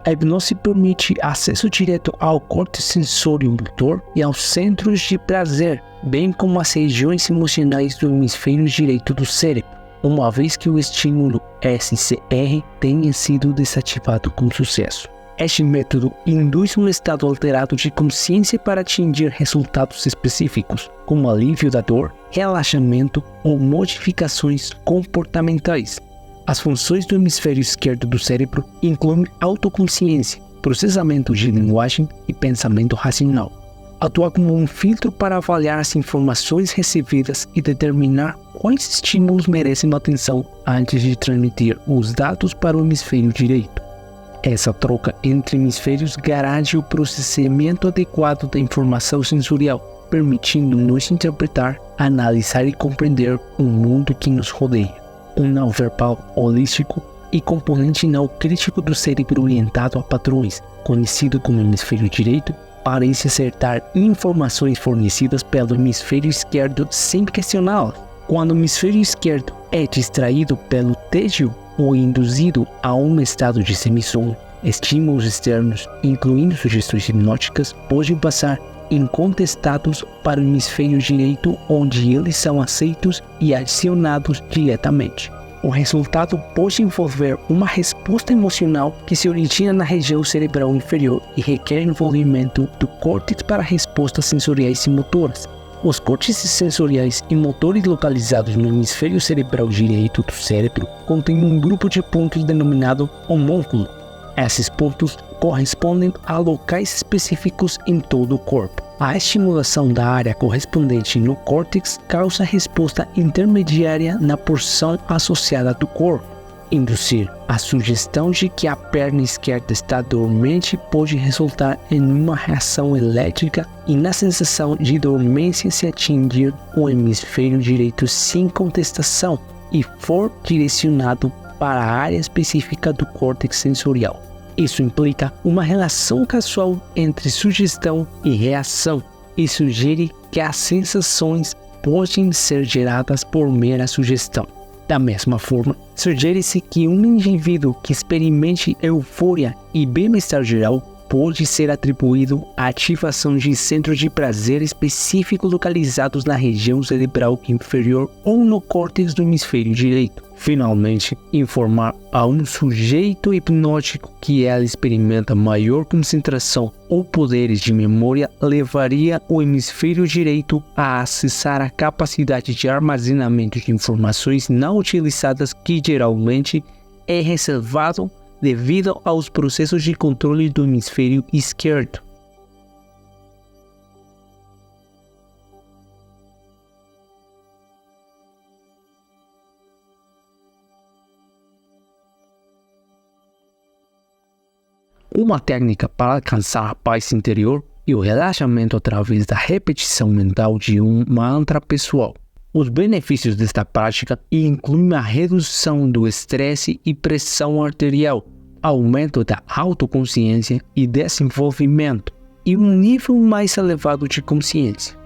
A hipnose permite acesso direto ao córtex sensório motor e aos centros de prazer, bem como às regiões emocionais do hemisfério direito do cérebro, uma vez que o estímulo SCR tenha sido desativado com sucesso. Este método induz um estado alterado de consciência para atingir resultados específicos, como alívio da dor, relaxamento ou modificações comportamentais. As funções do hemisfério esquerdo do cérebro incluem autoconsciência, processamento de linguagem e pensamento racional. Atua como um filtro para avaliar as informações recebidas e determinar quais estímulos merecem atenção antes de transmitir os dados para o hemisfério direito. Essa troca entre hemisférios garante o processamento adequado da informação sensorial, permitindo-nos interpretar, analisar e compreender o mundo que nos rodeia. Um não verbal holístico e componente não crítico do cérebro orientado a padrões, conhecido como hemisfério direito, parece acertar informações fornecidas pelo hemisfério esquerdo sem questioná-las. Quando o hemisfério esquerdo é distraído pelo tédio ou induzido a um estado de semi-sono, estímulos externos, incluindo sugestões hipnóticas, podem passar incontestados para o hemisfério direito, onde eles são aceitos e acionados diretamente. O resultado pode envolver uma resposta emocional que se origina na região cerebral inferior e requer envolvimento do córtex para respostas sensoriais e motoras. Os córtices sensoriais e motores localizados no hemisfério cerebral direito do cérebro contêm um grupo de pontos denominado homúnculo. Esses pontos correspondem a locais específicos em todo o corpo. A estimulação da área correspondente no córtex causa resposta intermediária na porção associada do corpo. Induzir a sugestão de que a perna esquerda está dormente pode resultar em uma reação elétrica e na sensação de dormência se atingir o hemisfério direito sem contestação e for direcionado para a área específica do córtex sensorial. Isso implica uma relação causal entre sugestão e reação e sugere que as sensações podem ser geradas por mera sugestão. Da mesma forma, sugere-se que um indivíduo que experimente euforia e bem-estar geral pode ser atribuído à ativação de centros de prazer específicos localizados na região cerebral inferior ou no córtex do hemisfério direito. Finalmente, informar a um sujeito hipnótico que ela experimenta maior concentração ou poderes de memória levaria o hemisfério direito a acessar a capacidade de armazenamento de informações não utilizadas que geralmente é reservado devido aos processos de controle do hemisfério esquerdo. Uma técnica para alcançar a paz interior e o relaxamento através da repetição mental de um mantra pessoal. Os benefícios desta prática incluem a redução do estresse e pressão arterial, aumento da autoconsciência e desenvolvimento, e um nível mais elevado de consciência.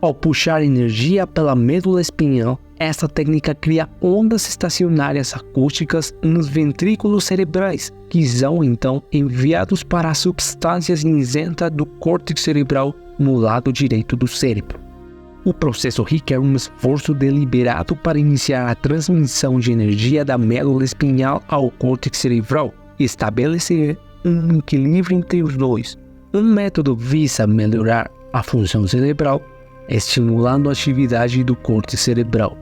Ao puxar energia pela medula espinhal, esta técnica cria ondas estacionárias acústicas nos ventrículos cerebrais, que são então enviados para a substância cinzenta do córtex cerebral no lado direito do cérebro. O processo requer um esforço deliberado para iniciar a transmissão de energia da medula espinhal ao córtex cerebral e estabelecer um equilíbrio entre os dois. Um método visa melhorar a função cerebral, estimulando a atividade do córtex cerebral.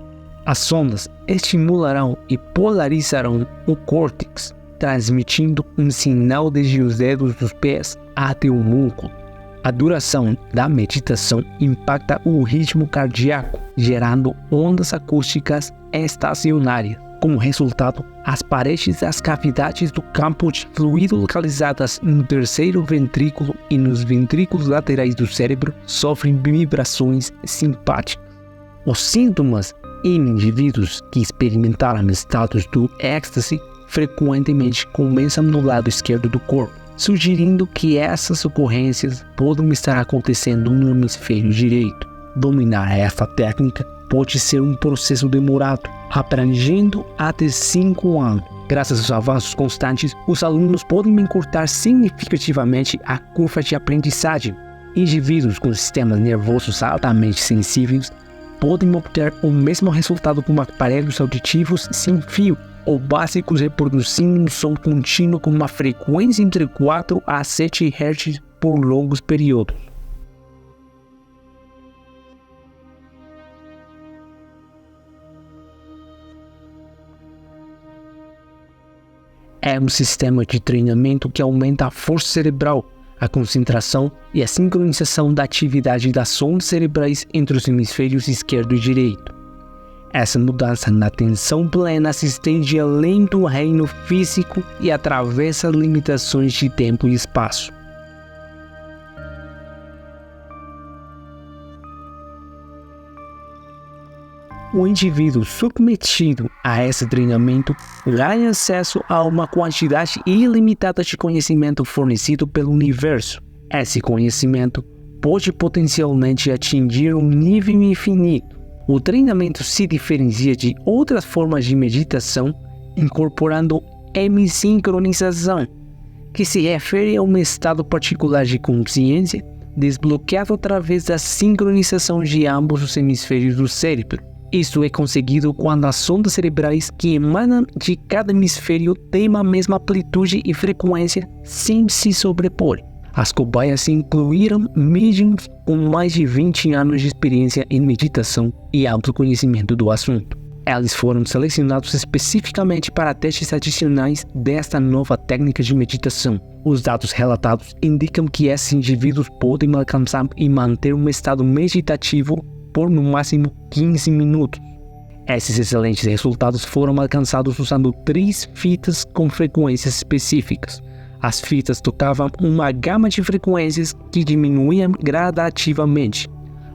As ondas estimularão e polarizarão o córtex, transmitindo um sinal desde os dedos dos pés até o músculo. A duração da meditação impacta o ritmo cardíaco, gerando ondas acústicas estacionárias. Como resultado, as paredes das cavidades do campo de fluido localizadas no terceiro ventrículo e nos ventrículos laterais do cérebro sofrem vibrações simpáticas. Os sintomas em indivíduos que experimentaram estados do êxtase frequentemente começam no lado esquerdo do corpo, sugerindo que essas ocorrências podem estar acontecendo no hemisfério direito. Dominar esta técnica pode ser um processo demorado, abrangendo até 5 anos. Graças aos avanços constantes, os alunos podem encurtar significativamente a curva de aprendizagem. Indivíduos com sistemas nervosos altamente sensíveis podem obter o mesmo resultado com aparelhos auditivos sem fio ou básicos reproduzindo um som contínuo com uma frequência entre 4 a 7 Hz por longos períodos. É um sistema de treinamento que aumenta a força cerebral, a concentração e a sincronização da atividade das ondas cerebrais entre os hemisférios esquerdo e direito. Essa mudança na atenção plena se estende além do reino físico e atravessa limitações de tempo e espaço. O indivíduo submetido a esse treinamento ganha acesso a uma quantidade ilimitada de conhecimento fornecido pelo universo. Esse conhecimento pode potencialmente atingir um nível infinito. O treinamento se diferencia de outras formas de meditação, incorporando hemissincronização, que se refere a um estado particular de consciência desbloqueado através da sincronização de ambos os hemisférios do cérebro. Isso é conseguido quando as ondas cerebrais que emanam de cada hemisfério têm a mesma amplitude e frequência sem se sobrepor. As cobaias incluíram médiums com mais de 20 anos de experiência em meditação e amplo conhecimento do assunto. Eles foram selecionados especificamente para testes adicionais desta nova técnica de meditação. Os dados relatados indicam que esses indivíduos podem alcançar e manter um estado meditativo por no máximo 15 minutos. Esses excelentes resultados foram alcançados usando 3 fitas com frequências específicas. As fitas tocavam uma gama de frequências que diminuíam gradativamente,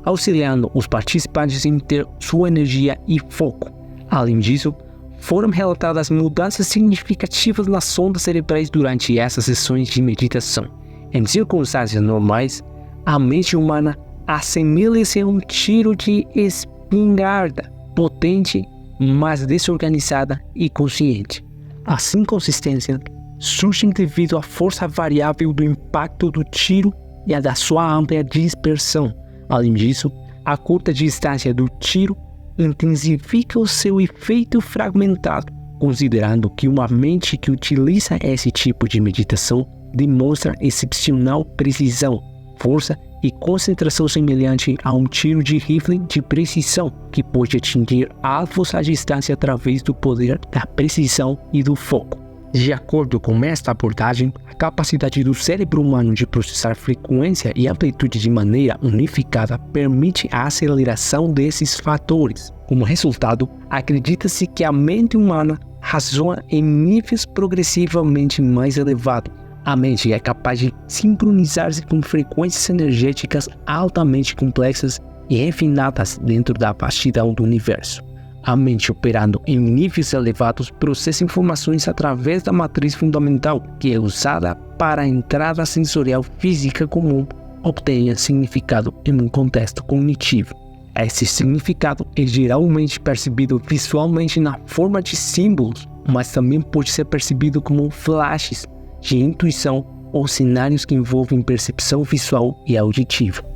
auxiliando os participantes em ter sua energia e foco. Além disso, foram relatadas mudanças significativas nas ondas cerebrais durante essas sessões de meditação. Em circunstâncias normais, a mente humana assemelha-se a um tiro de espingarda, potente, mas desorganizada e consciente. As inconsistências surgem devido à força variável do impacto do tiro e a da sua ampla dispersão. Além disso, a curta distância do tiro intensifica o seu efeito fragmentado, considerando que uma mente que utiliza esse tipo de meditação demonstra excepcional precisão, força e concentração semelhante a um tiro de rifle de precisão, que pode atingir alvos à distância através do poder da precisão e do foco. De acordo com esta abordagem, a capacidade do cérebro humano de processar frequência e amplitude de maneira unificada permite a aceleração desses fatores. Como resultado, acredita-se que a mente humana raciona em níveis progressivamente mais elevados. A mente é capaz de sincronizar-se com frequências energéticas altamente complexas e refinadas dentro da vastidão do universo. A mente operando em níveis elevados processa informações através da matriz fundamental, que é usada para a entrada sensorial física comum, obtenha significado em um contexto cognitivo. Esse significado é geralmente percebido visualmente na forma de símbolos, mas também pode ser percebido como flashes de intuição ou cenários que envolvem percepção visual e auditiva.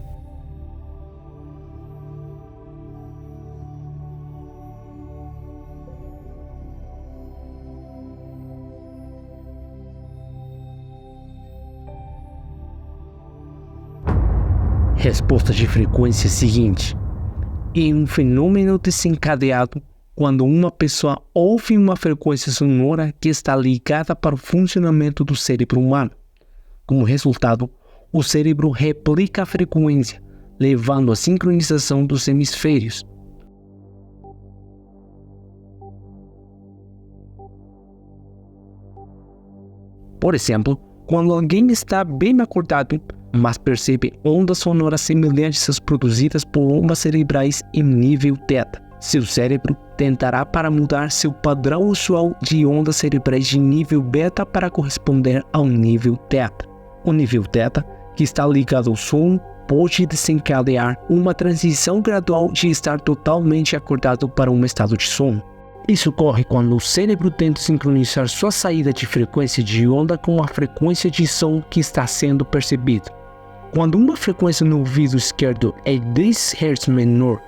Resposta de frequência seguinte: é um fenômeno desencadeado quando uma pessoa ouve uma frequência sonora que está ligada para o funcionamento do cérebro humano. Como resultado, o cérebro replica a frequência, levando à sincronização dos hemisférios. Por exemplo, quando alguém está bem acordado, mas percebe ondas sonoras semelhantes às produzidas por ondas cerebrais em nível θ, seu cérebro tentará para mudar seu padrão usual de ondas cerebrais de nível β para corresponder ao nível θ. O nível θ, que está ligado ao sono, pode desencadear uma transição gradual de estar totalmente acordado para um estado de sono. Isso ocorre quando o cérebro tenta sincronizar sua saída de frequência de onda com a frequência de som que está sendo percebida. Quando uma frequência no ouvido esquerdo é 10 Hz menor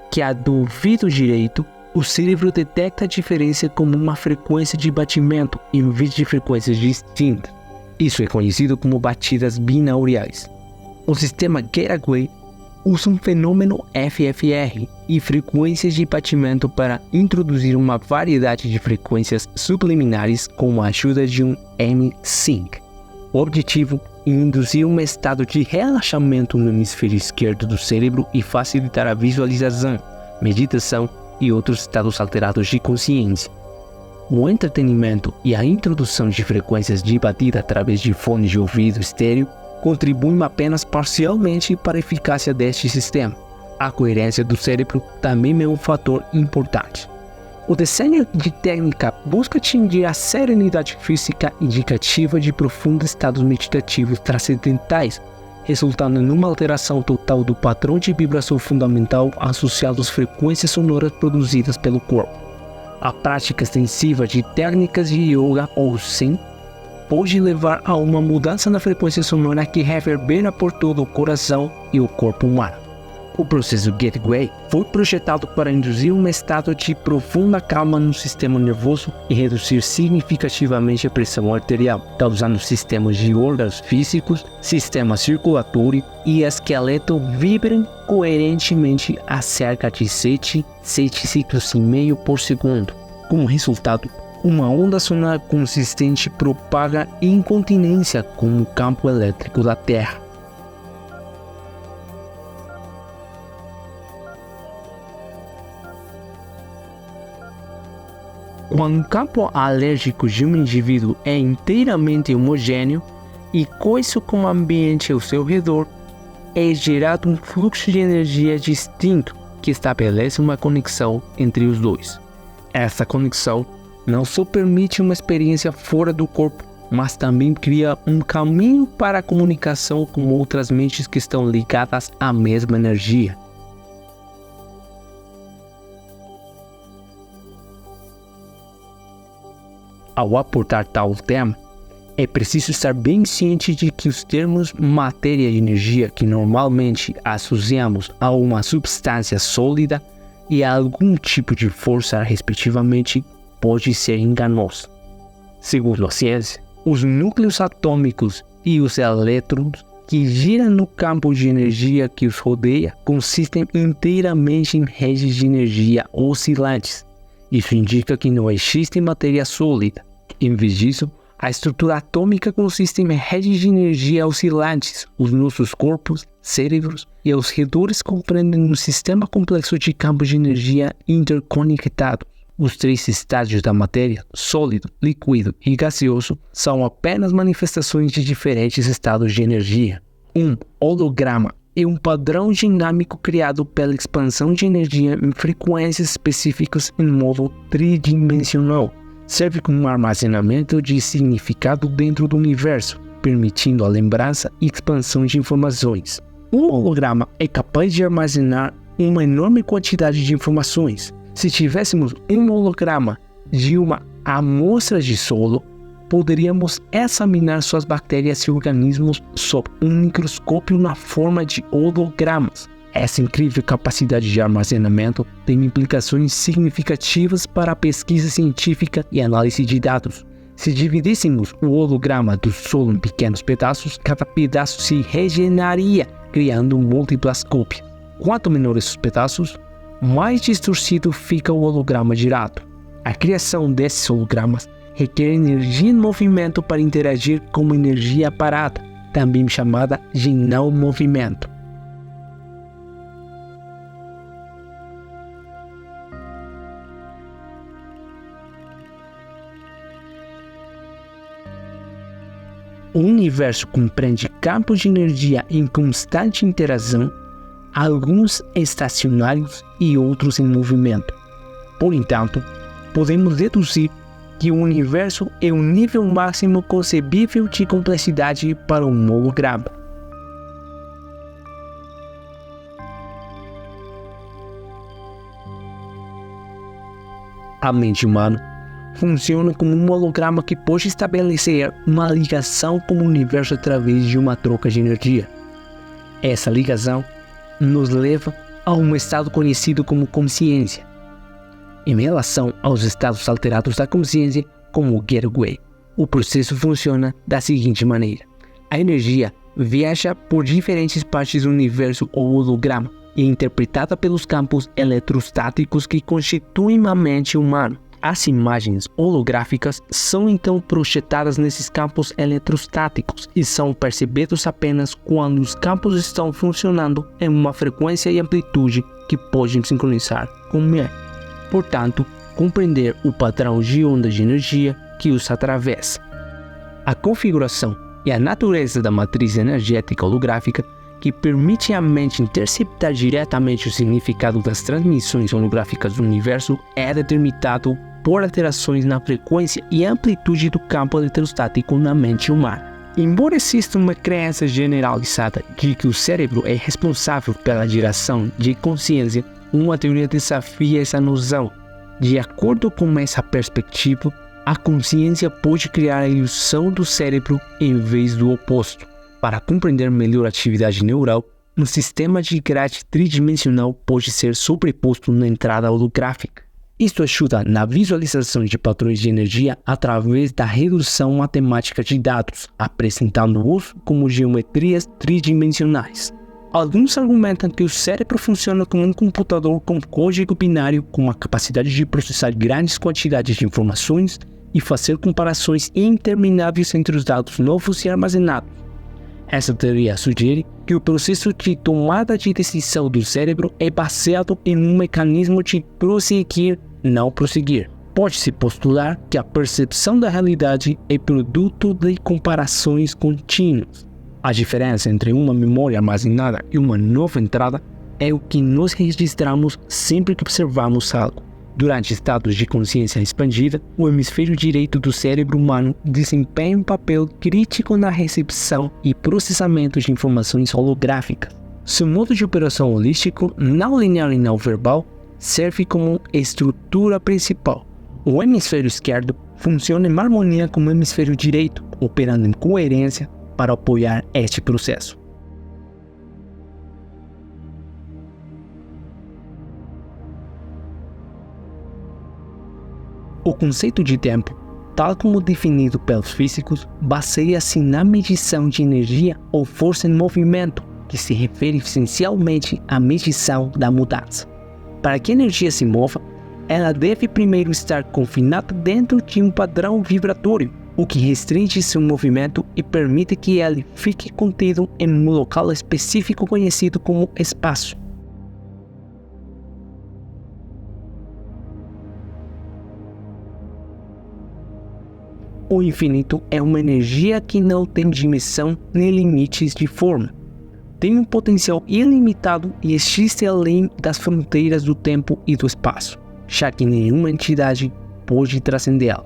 que a do ouvido direito, o cérebro detecta a diferença como uma frequência de batimento em vez de frequências distintas. Isso é conhecido como batidas binaurais. O sistema Getaway usa um fenômeno FFR e frequências de batimento para introduzir uma variedade de frequências subliminares com a ajuda de um M-Sync. O objetivo é induzir um estado de relaxamento no hemisfério esquerdo do cérebro e facilitar a visualização, meditação e outros estados alterados de consciência. O entretenimento e a introdução de frequências de batida através de fones de ouvido estéreo contribuem apenas parcialmente para a eficácia deste sistema. A coerência do cérebro também é um fator importante. O desenho de técnica busca atingir a serenidade física indicativa de profundos estados meditativos transcendentais, resultando numa alteração total do padrão de vibração fundamental associado às frequências sonoras produzidas pelo corpo. A prática extensiva de técnicas de yoga ou Zen pode levar a uma mudança na frequência sonora que reverbera por todo o coração e o corpo humano. O processo Gateway foi projetado para induzir um estado de profunda calma no sistema nervoso e reduzir significativamente a pressão arterial, causando sistemas de órgãos físicos, sistema circulatório e esqueleto vibrem coerentemente a cerca de 7 ciclos e meio por segundo. Como resultado, uma onda sonora consistente propaga incontinência com o campo elétrico da Terra. Quando o campo alérgico de um indivíduo é inteiramente homogêneo e coeso com o ambiente ao seu redor, é gerado um fluxo de energia distinto que estabelece uma conexão entre os dois. Essa conexão não só permite uma experiência fora do corpo, mas também cria um caminho para a comunicação com outras mentes que estão ligadas à mesma energia. Ao aportar tal tema, é preciso estar bem ciente de que os termos matéria e energia que normalmente associamos a uma substância sólida e a algum tipo de força respectivamente pode ser enganoso. Segundo a ciência, os núcleos atômicos e os elétrons que giram no campo de energia que os rodeia consistem inteiramente em redes de energia oscilantes. Isso indica que não existe matéria sólida. Em vez disso, a estrutura atômica consiste em redes de energia oscilantes. Os nossos corpos, cérebros e os redores compreendem um sistema complexo de campos de energia interconectados. Os 3 estágios da matéria, sólido, líquido e gaseoso, são apenas manifestações de diferentes estados de energia. Um holograma é um padrão dinâmico criado pela expansão de energia em frequências específicas em modo tridimensional. Serve como armazenamento de significado dentro do universo, permitindo a lembrança e expansão de informações. Um holograma é capaz de armazenar uma enorme quantidade de informações. Se tivéssemos um holograma de uma amostra de solo, poderíamos examinar suas bactérias e organismos sob um microscópio na forma de hologramas. Essa incrível capacidade de armazenamento tem implicações significativas para a pesquisa científica e análise de dados. Se dividíssemos o holograma do solo em pequenos pedaços, cada pedaço se regeneraria, criando múltiplas cópias. Quanto menores os pedaços, mais distorcido fica o holograma girado. A criação desses hologramas requer energia em movimento para interagir com uma energia parada, também chamada de não movimento. O universo compreende campos de energia em constante interação, alguns estacionários e outros em movimento. Por entanto, podemos deduzir que o universo é o nível máximo concebível de complexidade para um holograma. A mente humana funciona como um holograma que pode estabelecer uma ligação com o universo através de uma troca de energia. Essa ligação nos leva a um estado conhecido como consciência. Em relação aos estados alterados da consciência, como o Gateway, o processo funciona da seguinte maneira: a energia viaja por diferentes partes do universo ou holograma e é interpretada pelos campos eletrostáticos que constituem a mente humana. As imagens holográficas são então projetadas nesses campos eletrostáticos e são percebidos apenas quando os campos estão funcionando em uma frequência e amplitude que podem sincronizar com o meio. Portanto, compreender o padrão de ondas de energia que os atravessa. A configuração e a natureza da matriz energética holográfica que permite à mente interceptar diretamente o significado das transmissões holográficas do universo é determinado por alterações na frequência e amplitude do campo eletrostático na mente humana. Embora exista uma crença generalizada de que o cérebro é responsável pela geração de consciência, uma teoria desafia essa noção. De acordo com essa perspectiva, A consciência pode criar a ilusão do cérebro em vez do oposto. Para compreender melhor a atividade neural, um sistema de grade tridimensional pode ser sobreposto na entrada holográfica. Isto ajuda na visualização de padrões de energia através da redução matemática de dados, apresentando-os como geometrias tridimensionais. Alguns argumentam que o cérebro funciona como um computador com código binário com a capacidade de processar grandes quantidades de informações e fazer comparações intermináveis entre os dados novos e armazenados. Essa teoria sugere que o processo de tomada de decisão do cérebro é baseado em um mecanismo de prosseguir, não prosseguir. Pode-se postular que a percepção da realidade é produto de comparações contínuas. A diferença entre uma memória armazenada e uma nova entrada é o que nós registramos sempre que observamos algo. Durante estados de consciência expandida, o hemisfério direito do cérebro humano desempenha um papel crítico na recepção e processamento de informações holográficas. Seu modo de operação holístico, não linear e não verbal, serve como estrutura principal. O hemisfério esquerdo funciona em harmonia com o hemisfério direito, operando em coerência para apoiar este processo. O conceito de tempo, tal como definido pelos físicos, baseia-se na medição de energia ou força em movimento, que se refere essencialmente à medição da mudança. Para que a energia se mova, ela deve primeiro estar confinada dentro de um padrão vibratório, o que restringe seu movimento e permite que ele fique contido em um local específico conhecido como espaço. O infinito é uma energia que não tem dimensão nem limites de forma. Tem um potencial ilimitado e existe além das fronteiras do tempo e do espaço, já que nenhuma entidade pode transcendê-la.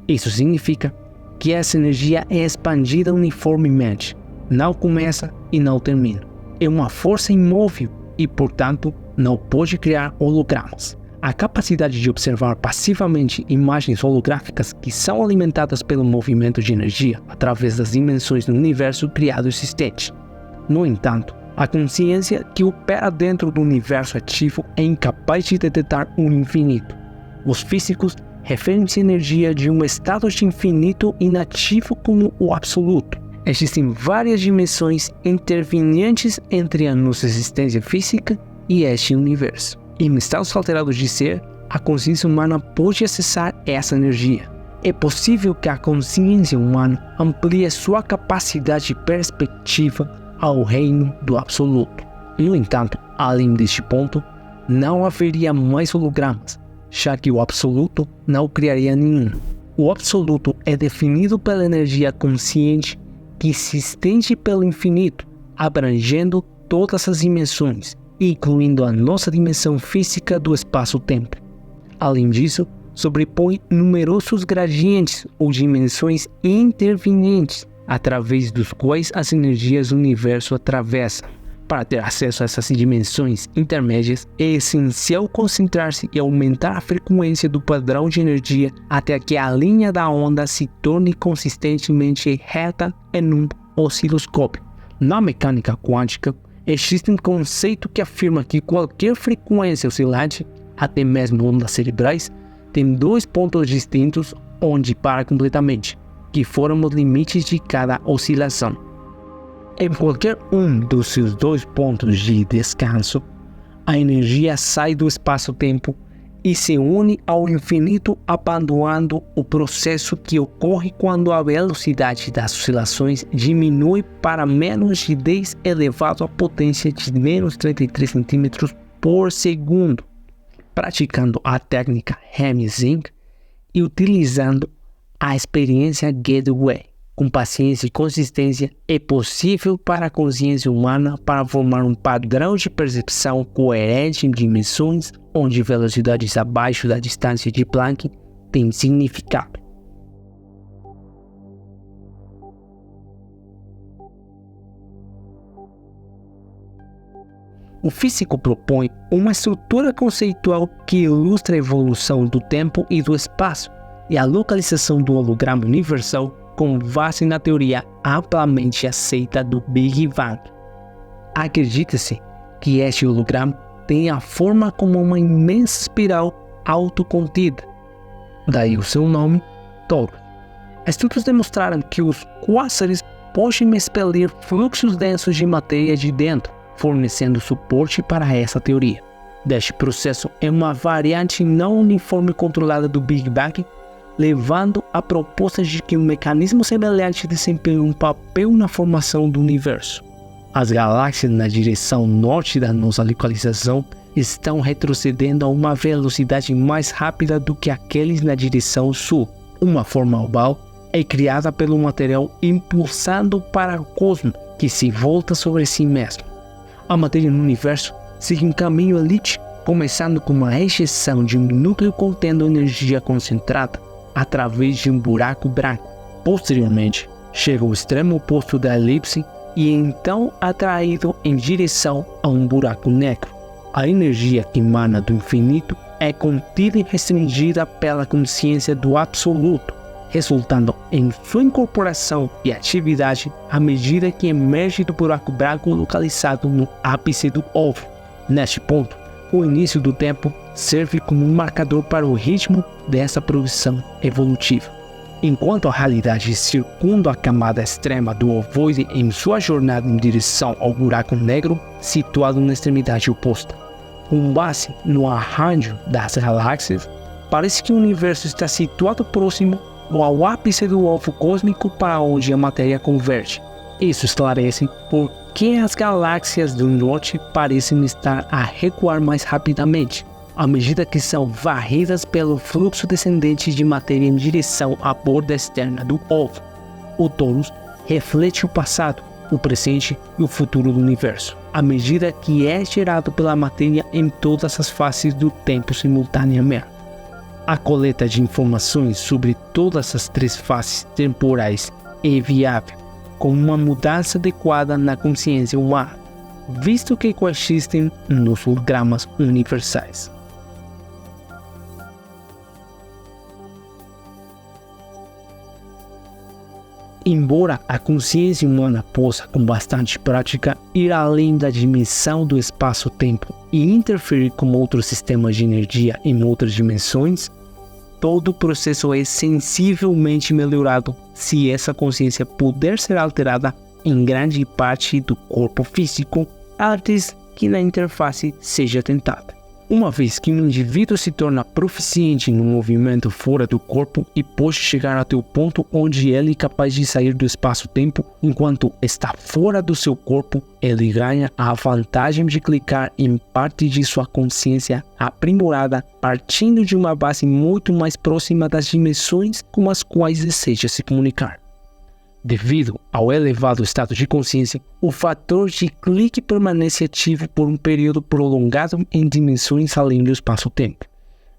Isso significa que essa energia é expandida uniformemente, não começa e não termina. É uma força imóvel e, portanto, não pode criar hologramas. A capacidade de observar passivamente imagens holográficas que são alimentadas pelo movimento de energia através das dimensões do universo criado existente. No entanto, a consciência que opera dentro do universo ativo é incapaz de detectar o infinito. Os físicos referem-se à energia de um estado de infinito inativo como o absoluto. Existem várias dimensões intervenientes entre a nossa existência física e este universo. Em estados alterados de ser, a consciência humana pode acessar essa energia. É possível que a consciência humana amplie sua capacidade de perspectiva ao reino do absoluto. No entanto, além deste ponto, não haveria mais hologramas, já que o absoluto não criaria nenhum. O absoluto é definido pela energia consciente que se estende pelo infinito, abrangendo todas as dimensões, incluindo a nossa dimensão física do espaço-tempo. Além disso, sobrepõe numerosos gradientes ou dimensões intervenientes, através dos quais as energias do universo atravessam. Para ter acesso a essas dimensões intermédias, é essencial concentrar-se e aumentar a frequência do padrão de energia até que a linha da onda se torne consistentemente reta em um osciloscópio. Na mecânica quântica, existe um conceito que afirma que qualquer frequência oscilante, até mesmo ondas cerebrais, tem dois pontos distintos onde para completamente, que foram os limites de cada oscilação. Em qualquer um dos seus dois pontos de descanso, a energia sai do espaço-tempo e se une ao infinito, abandonando o processo que ocorre quando a velocidade das oscilações diminui para menos de 10 elevado à potência de menos 33 cm por segundo. Praticando a técnica Hamming-Zink e utilizando a experiência Gateway, com paciência e consistência, é possível para a consciência humana para formar um padrão de percepção coerente em dimensões onde velocidades abaixo da distância de Planck têm significado. O físico propõe uma estrutura conceitual que ilustra a evolução do tempo e do espaço, e a localização do holograma universal com base na teoria amplamente aceita do Big Bang. Acredita-se que este holograma tem a forma como uma imensa espiral autocontida, daí o seu nome, Torus. Estudos demonstraram que os quásares podem expelir fluxos densos de matéria de dentro, fornecendo suporte para essa teoria. Este processo é uma variante não uniforme controlada do Big Bang, levando a proposta de que um mecanismo semelhante desempenha um papel na formação do universo. As galáxias na direção norte da nossa localização estão retrocedendo a uma velocidade mais rápida do que aqueles na direção sul. Uma forma oval é criada pelo material impulsado para o cosmos, que se volta sobre si mesmo. A matéria no universo segue um caminho elíptico, começando com uma ejeção de um núcleo contendo energia concentrada através de um buraco branco. Posteriormente, chega ao extremo oposto da elipse e é então atraído em direção a um buraco negro. A energia que emana do infinito é contida e restringida pela consciência do absoluto, resultando em sua incorporação e atividade à medida que emerge do buraco branco localizado no ápice do ovo. Neste ponto, o início do tempo serve como um marcador para o ritmo dessa progressão evolutiva. Enquanto a realidade circunda a camada extrema do ovoide em sua jornada em direção ao buraco negro, situado na extremidade oposta. Com base no arranjo das galáxias, parece que o universo está situado próximo ao ápice do ovo cósmico para onde a matéria converge. Isso esclarece por que as galáxias do norte parecem estar a recuar mais rapidamente, à medida que são varridas pelo fluxo descendente de matéria em direção à borda externa do ovo. O Torus reflete o passado, o presente e o futuro do universo, à medida que é gerado pela matéria em todas as fases do tempo simultaneamente. A coleta de informações sobre todas as três fases temporais é viável, com uma mudança adequada na consciência humana, visto que coexistem nos hologramas universais. Embora a consciência humana possa, com bastante prática, ir além da dimensão do espaço-tempo e interferir com outros sistemas de energia em outras dimensões, todo o processo é sensivelmente melhorado se essa consciência puder ser alterada em grande parte do corpo físico antes que na interface seja tentada. Uma vez que um indivíduo se torna proficiente no movimento fora do corpo e pode chegar até o ponto onde ele é capaz de sair do espaço-tempo enquanto está fora do seu corpo, ele ganha a vantagem de clicar em parte de sua consciência aprimorada partindo de uma base muito mais próxima das dimensões com as quais deseja se comunicar. Devido ao elevado estado de consciência, o fator de clique permanece ativo por um período prolongado em dimensões além do espaço-tempo.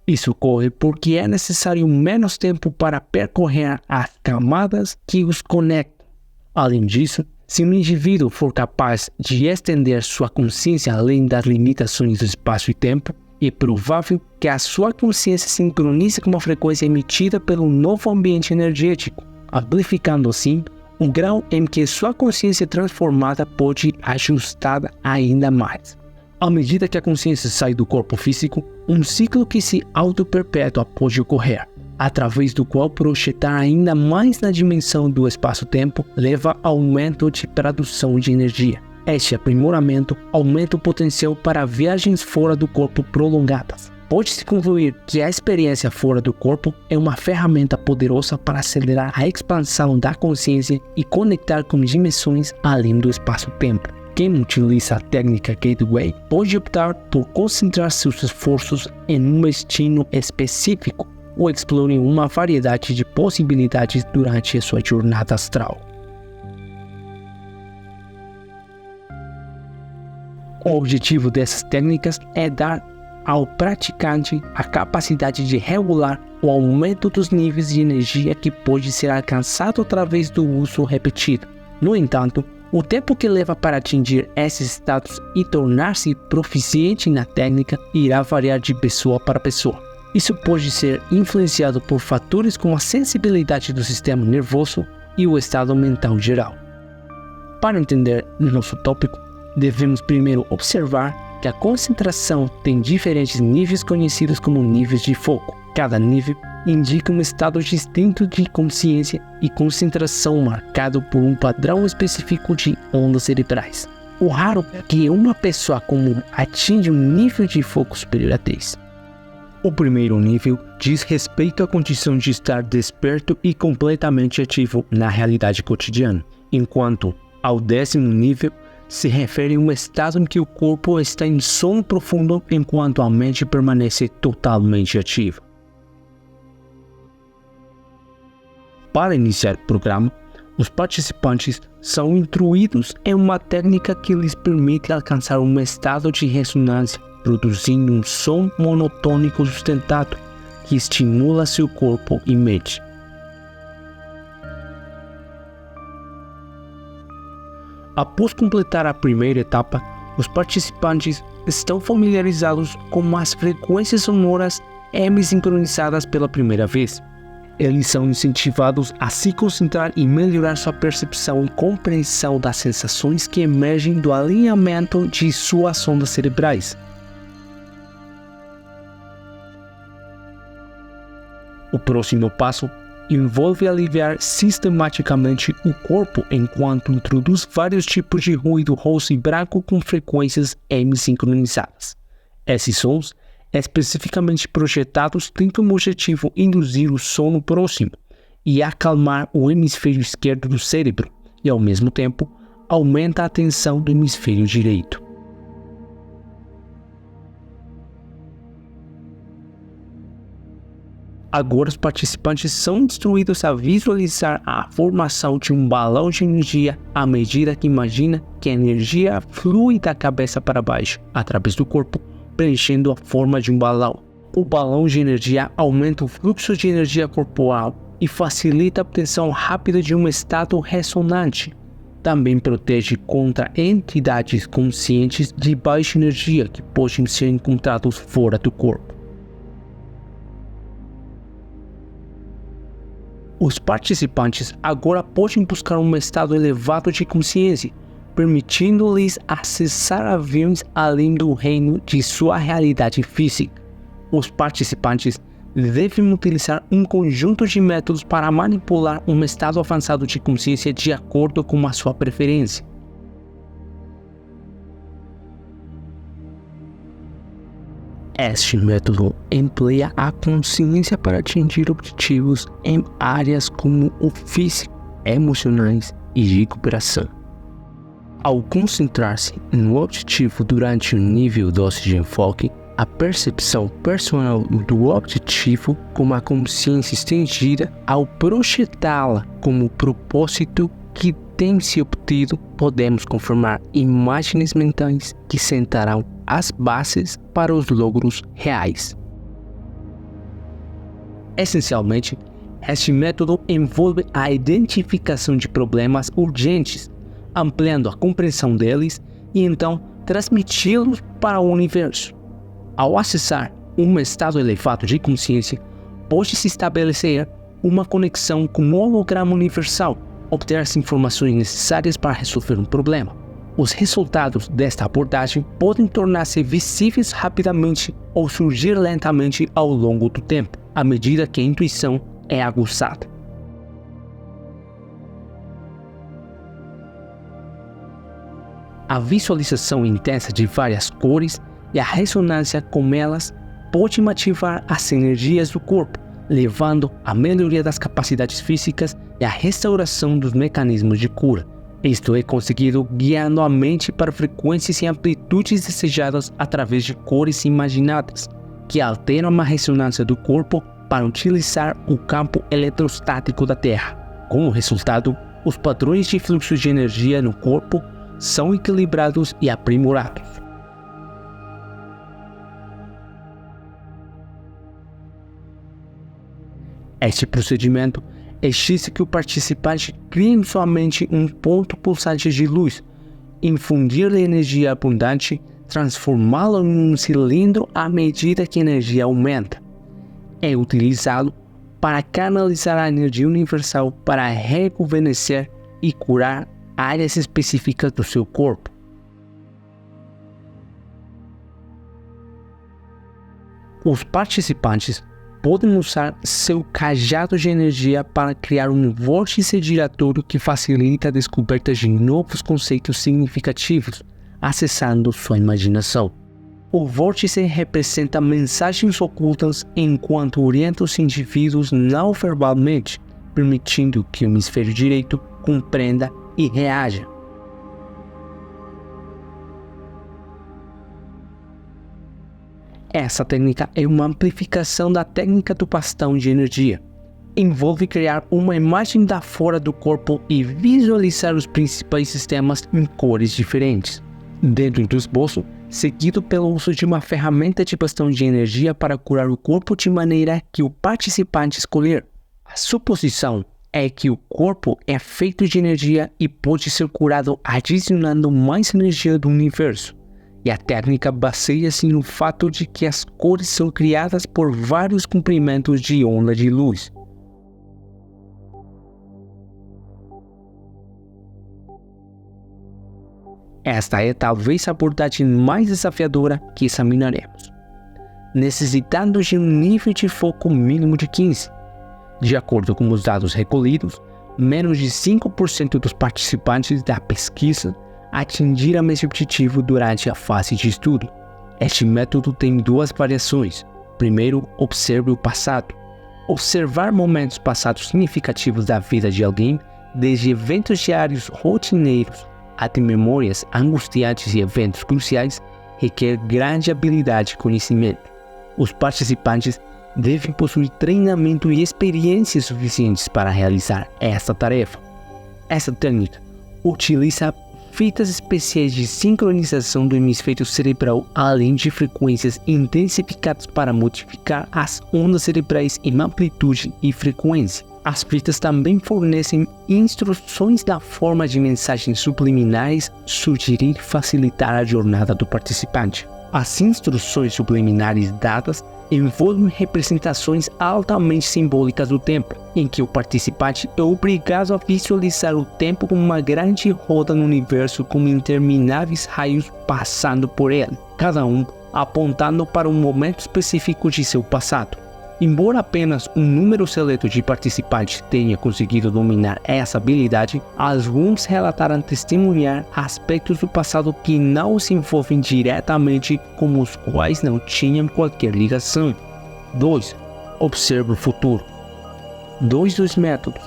Isso ocorre porque é necessário menos tempo para percorrer as camadas que os conectam. Além disso, se um indivíduo for capaz de estender sua consciência além das limitações do espaço e tempo, é provável que a sua consciência sincronize com uma frequência emitida pelo novo ambiente energético, amplificando assim o grau em que sua consciência transformada pode ajustada ainda mais. À medida que a consciência sai do corpo físico, um ciclo que se auto-perpetua pode ocorrer, através do qual projetar ainda mais na dimensão do espaço-tempo leva ao aumento de produção de energia. Este aprimoramento aumenta o potencial para viagens fora do corpo prolongadas. Pode-se concluir que a experiência fora do corpo é uma ferramenta poderosa para acelerar a expansão da consciência e conectar com dimensões além do espaço-tempo. Quem utiliza a técnica Gateway pode optar por concentrar seus esforços em um destino específico ou explorar uma variedade de possibilidades durante a sua jornada astral. O objetivo dessas técnicas é dar ao praticante a capacidade de regular o aumento dos níveis de energia que pode ser alcançado através do uso repetido. No entanto, o tempo que leva para atingir esses estados e tornar-se proficiente na técnica irá variar de pessoa para pessoa. Isso pode ser influenciado por fatores como a sensibilidade do sistema nervoso e o estado mental geral. Para entender nosso tópico, devemos primeiro observar que a concentração tem diferentes níveis conhecidos como níveis de foco. Cada nível indica um estado distinto de consciência e concentração marcado por um padrão específico de ondas cerebrais. O raro é que uma pessoa comum atinja um nível de foco superior a 10. O primeiro nível diz respeito à condição de estar desperto e completamente ativo na realidade cotidiana, enquanto ao 10º nível se refere a um estado em que o corpo está em sono profundo enquanto a mente permanece totalmente ativa. Para iniciar o programa, os participantes são instruídos em uma técnica que lhes permite alcançar um estado de ressonância, produzindo um som monotônico sustentado que estimula seu corpo e mente. Após completar a primeira etapa, os participantes estão familiarizados com as frequências sonoras hemisincronizadas pela primeira vez. Eles são incentivados a se concentrar e melhorar sua percepção e compreensão das sensações que emergem do alinhamento de suas ondas cerebrais. O próximo passo envolve aliviar sistematicamente o corpo enquanto introduz vários tipos de ruído roxo e branco com frequências hemisincronizadas. Esses sons especificamente projetados têm como objetivo induzir o sono próximo e acalmar o hemisfério esquerdo do cérebro e, ao mesmo tempo, aumenta a tensão do hemisfério direito. Agora os participantes são instruídos a visualizar a formação de um balão de energia à medida que imagina que a energia flui da cabeça para baixo, através do corpo, preenchendo a forma de um balão. O balão de energia aumenta o fluxo de energia corporal e facilita a obtenção rápida de um estado ressonante. Também protege contra entidades conscientes de baixa energia que podem ser encontrados fora do corpo. Os participantes agora podem buscar um estado elevado de consciência, permitindo-lhes acessar aviões além do reino de sua realidade física. Os participantes devem utilizar um conjunto de métodos para manipular um estado avançado de consciência de acordo com a sua preferência. Este método emprega a consciência para atingir objetivos em áreas como o físico, emocionais e recuperação. Ao concentrar-se no objetivo durante o nível 12 de enfoque, a percepção personal do objetivo como a consciência estendida, ao projetá-la como propósito que tem se obtido, podemos conformar imagens mentais que sentarão as bases para os logros reais. Essencialmente, este método envolve a identificação de problemas urgentes, ampliando a compreensão deles e então transmiti-los para o universo. Ao acessar um estado elevado de consciência, pode-se estabelecer uma conexão com o holograma universal, obter as informações necessárias para resolver um problema. Os resultados desta abordagem podem tornar-se visíveis rapidamente ou surgir lentamente ao longo do tempo, à medida que a intuição é aguçada. A visualização intensa de várias cores e a ressonância com elas pode ativar as energias do corpo, levando à melhoria das capacidades físicas e à restauração dos mecanismos de cura. Isto é conseguido guiando a mente para frequências e amplitudes desejadas através de cores imaginadas, que alteram a ressonância do corpo para utilizar o campo eletrostático da Terra. Como resultado, os padrões de fluxo de energia no corpo são equilibrados e aprimorados. Este procedimento exige que o participante crie em sua mente um ponto pulsante de luz, infundir-lhe energia abundante, transformá-lo em um cilindro à medida que a energia aumenta. é utilizado para canalizar a energia universal para rejuvenescer e curar áreas específicas do seu corpo. Os participantes podem usar seu cajado de energia para criar um vórtice giratório que facilita a descoberta de novos conceitos significativos, acessando sua imaginação. O vórtice representa mensagens ocultas enquanto orienta os indivíduos não verbalmente, permitindo que o hemisfério direito compreenda e reaja. Essa técnica é uma amplificação da técnica do bastão de energia. Envolve criar uma imagem da fora do corpo e visualizar os principais sistemas em cores diferentes. Dentro do esboço, seguido pelo uso de uma ferramenta de bastão de energia para curar o corpo de maneira que o participante escolher. A suposição é que o corpo é feito de energia e pode ser curado adicionando mais energia do universo. E a técnica baseia-se no fato de que as cores são criadas por vários comprimentos de onda de luz. Esta é talvez a abordagem mais desafiadora que examinaremos, necessitando de um nível de foco mínimo de 15. De acordo com os dados recolhidos, menos de 5% dos participantes da pesquisa atingiram esse objetivo durante a fase de estudo. Este método tem duas variações. Primeiro, observe o passado. Observar momentos passados significativos da vida de alguém, desde eventos diários rotineiros até memórias angustiantes e eventos cruciais, requer grande habilidade e conhecimento. Os participantes devem possuir treinamento e experiências suficientes para realizar essa tarefa. Essa técnica utiliza fitas especiais de sincronização do hemisfério cerebral, além de frequências intensificadas para modificar as ondas cerebrais em amplitude e frequência. As fitas também fornecem instruções na forma de mensagens subliminares, sugerir e facilitar a jornada do participante. As instruções subliminares dadas envolvem representações altamente simbólicas do tempo, em que o participante é obrigado a visualizar o tempo como uma grande roda no universo com intermináveis raios passando por ele, cada um apontando para um momento específico de seu passado. Embora apenas um número seleto de participantes tenha conseguido dominar essa habilidade, alguns relataram testemunhar aspectos do passado que não se envolvem diretamente, com os quais não tinham qualquer ligação. 2. Observe o futuro. 2 dos métodos.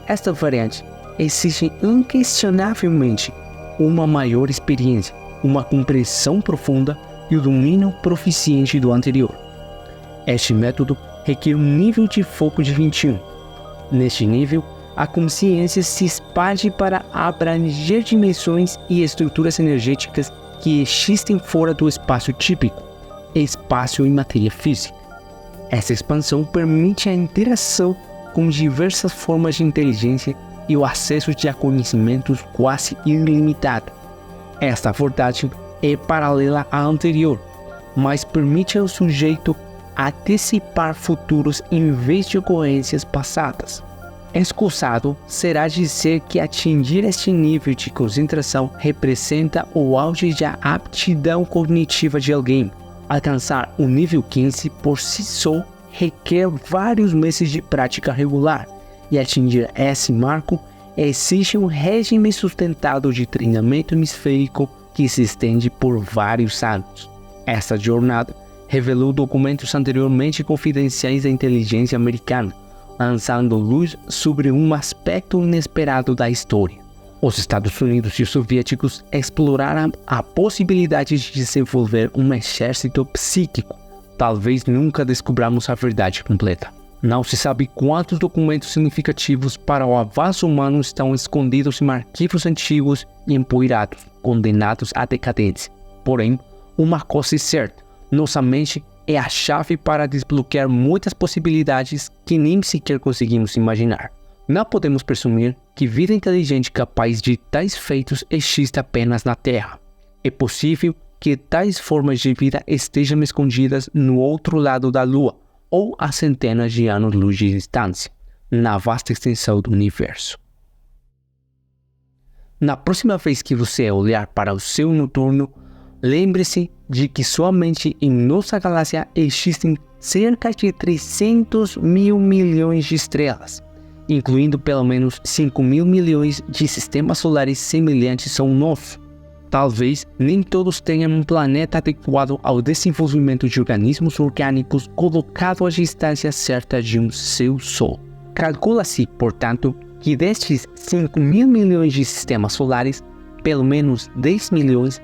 Esta variante exige inquestionavelmente uma maior experiência, uma compreensão profunda e o domínio proficiente do anterior. Este método requer um nível de foco de 21. Neste nível, a consciência se expande para abranger dimensões e estruturas energéticas que existem fora do espaço típico, espaço e matéria física. Essa expansão permite a interação com diversas formas de inteligência e o acesso a conhecimentos quase ilimitado. Esta abordagem é paralela à anterior, mas permite ao sujeito antecipar futuros em vez de ocorrências passadas. Escusado será dizer que atingir este nível de concentração representa o auge da aptidão cognitiva de alguém. Alcançar o nível 15 por si só requer vários meses de prática regular, e atingir esse marco exige um regime sustentado de treinamento hemisférico que se estende por vários anos. Essa jornada revelou documentos anteriormente confidenciais da inteligência americana, lançando luz sobre um aspecto inesperado da história. Os Estados Unidos e os soviéticos exploraram a possibilidade de desenvolver um exército psíquico. Talvez nunca descobramos a verdade completa. Não se sabe quantos documentos significativos para o avanço humano estão escondidos em arquivos antigos e empoeirados, condenados à decadência. Porém, uma coisa é certa: nossa mente é a chave para desbloquear muitas possibilidades que nem sequer conseguimos imaginar. Não podemos presumir que vida inteligente capaz de tais feitos exista apenas na Terra. É possível que tais formas de vida estejam escondidas no outro lado da Lua, ou a centenas de anos-luz de distância, na vasta extensão do universo. Na próxima vez que você olhar para o céu noturno, lembre-se de que somente em nossa galáxia existem cerca de 300 mil milhões de estrelas, incluindo pelo menos 5 mil milhões de sistemas solares semelhantes ao nosso. Talvez nem todos tenham um planeta adequado ao desenvolvimento de organismos orgânicos colocado à distância certa de um seu-sol. Calcula-se, portanto, que destes 5 mil milhões de sistemas solares, pelo menos 10 milhões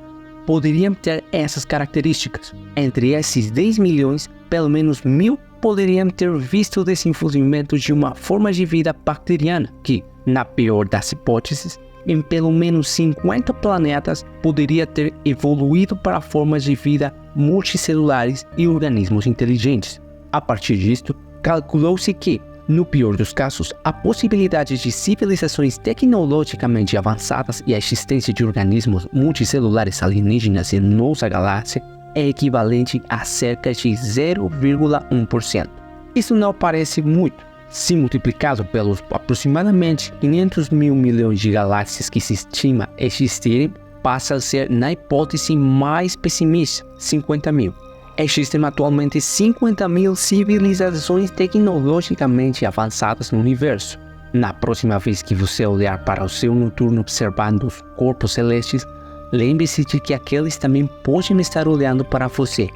poderiam ter essas características. Entre esses 10 milhões, pelo menos 1.000 poderiam ter visto o desenvolvimento de uma forma de vida bacteriana que, na pior das hipóteses, em pelo menos 50 planetas poderia ter evoluído para formas de vida multicelulares e organismos inteligentes. A partir disto, calculou-se que, no pior dos casos, a possibilidade de civilizações tecnologicamente avançadas e a existência de organismos multicelulares alienígenas em nossa galáxia é equivalente a cerca de 0,1%. Isso não parece muito. Se multiplicado pelos aproximadamente 500 mil milhões de galáxias que se estima existirem, passa a ser, na hipótese mais pessimista, 50 mil. Existem atualmente 50 mil civilizações tecnologicamente avançadas no universo. Na próxima vez que você olhar para o céu noturno observando os corpos celestes, lembre-se de que aqueles também podem estar olhando para você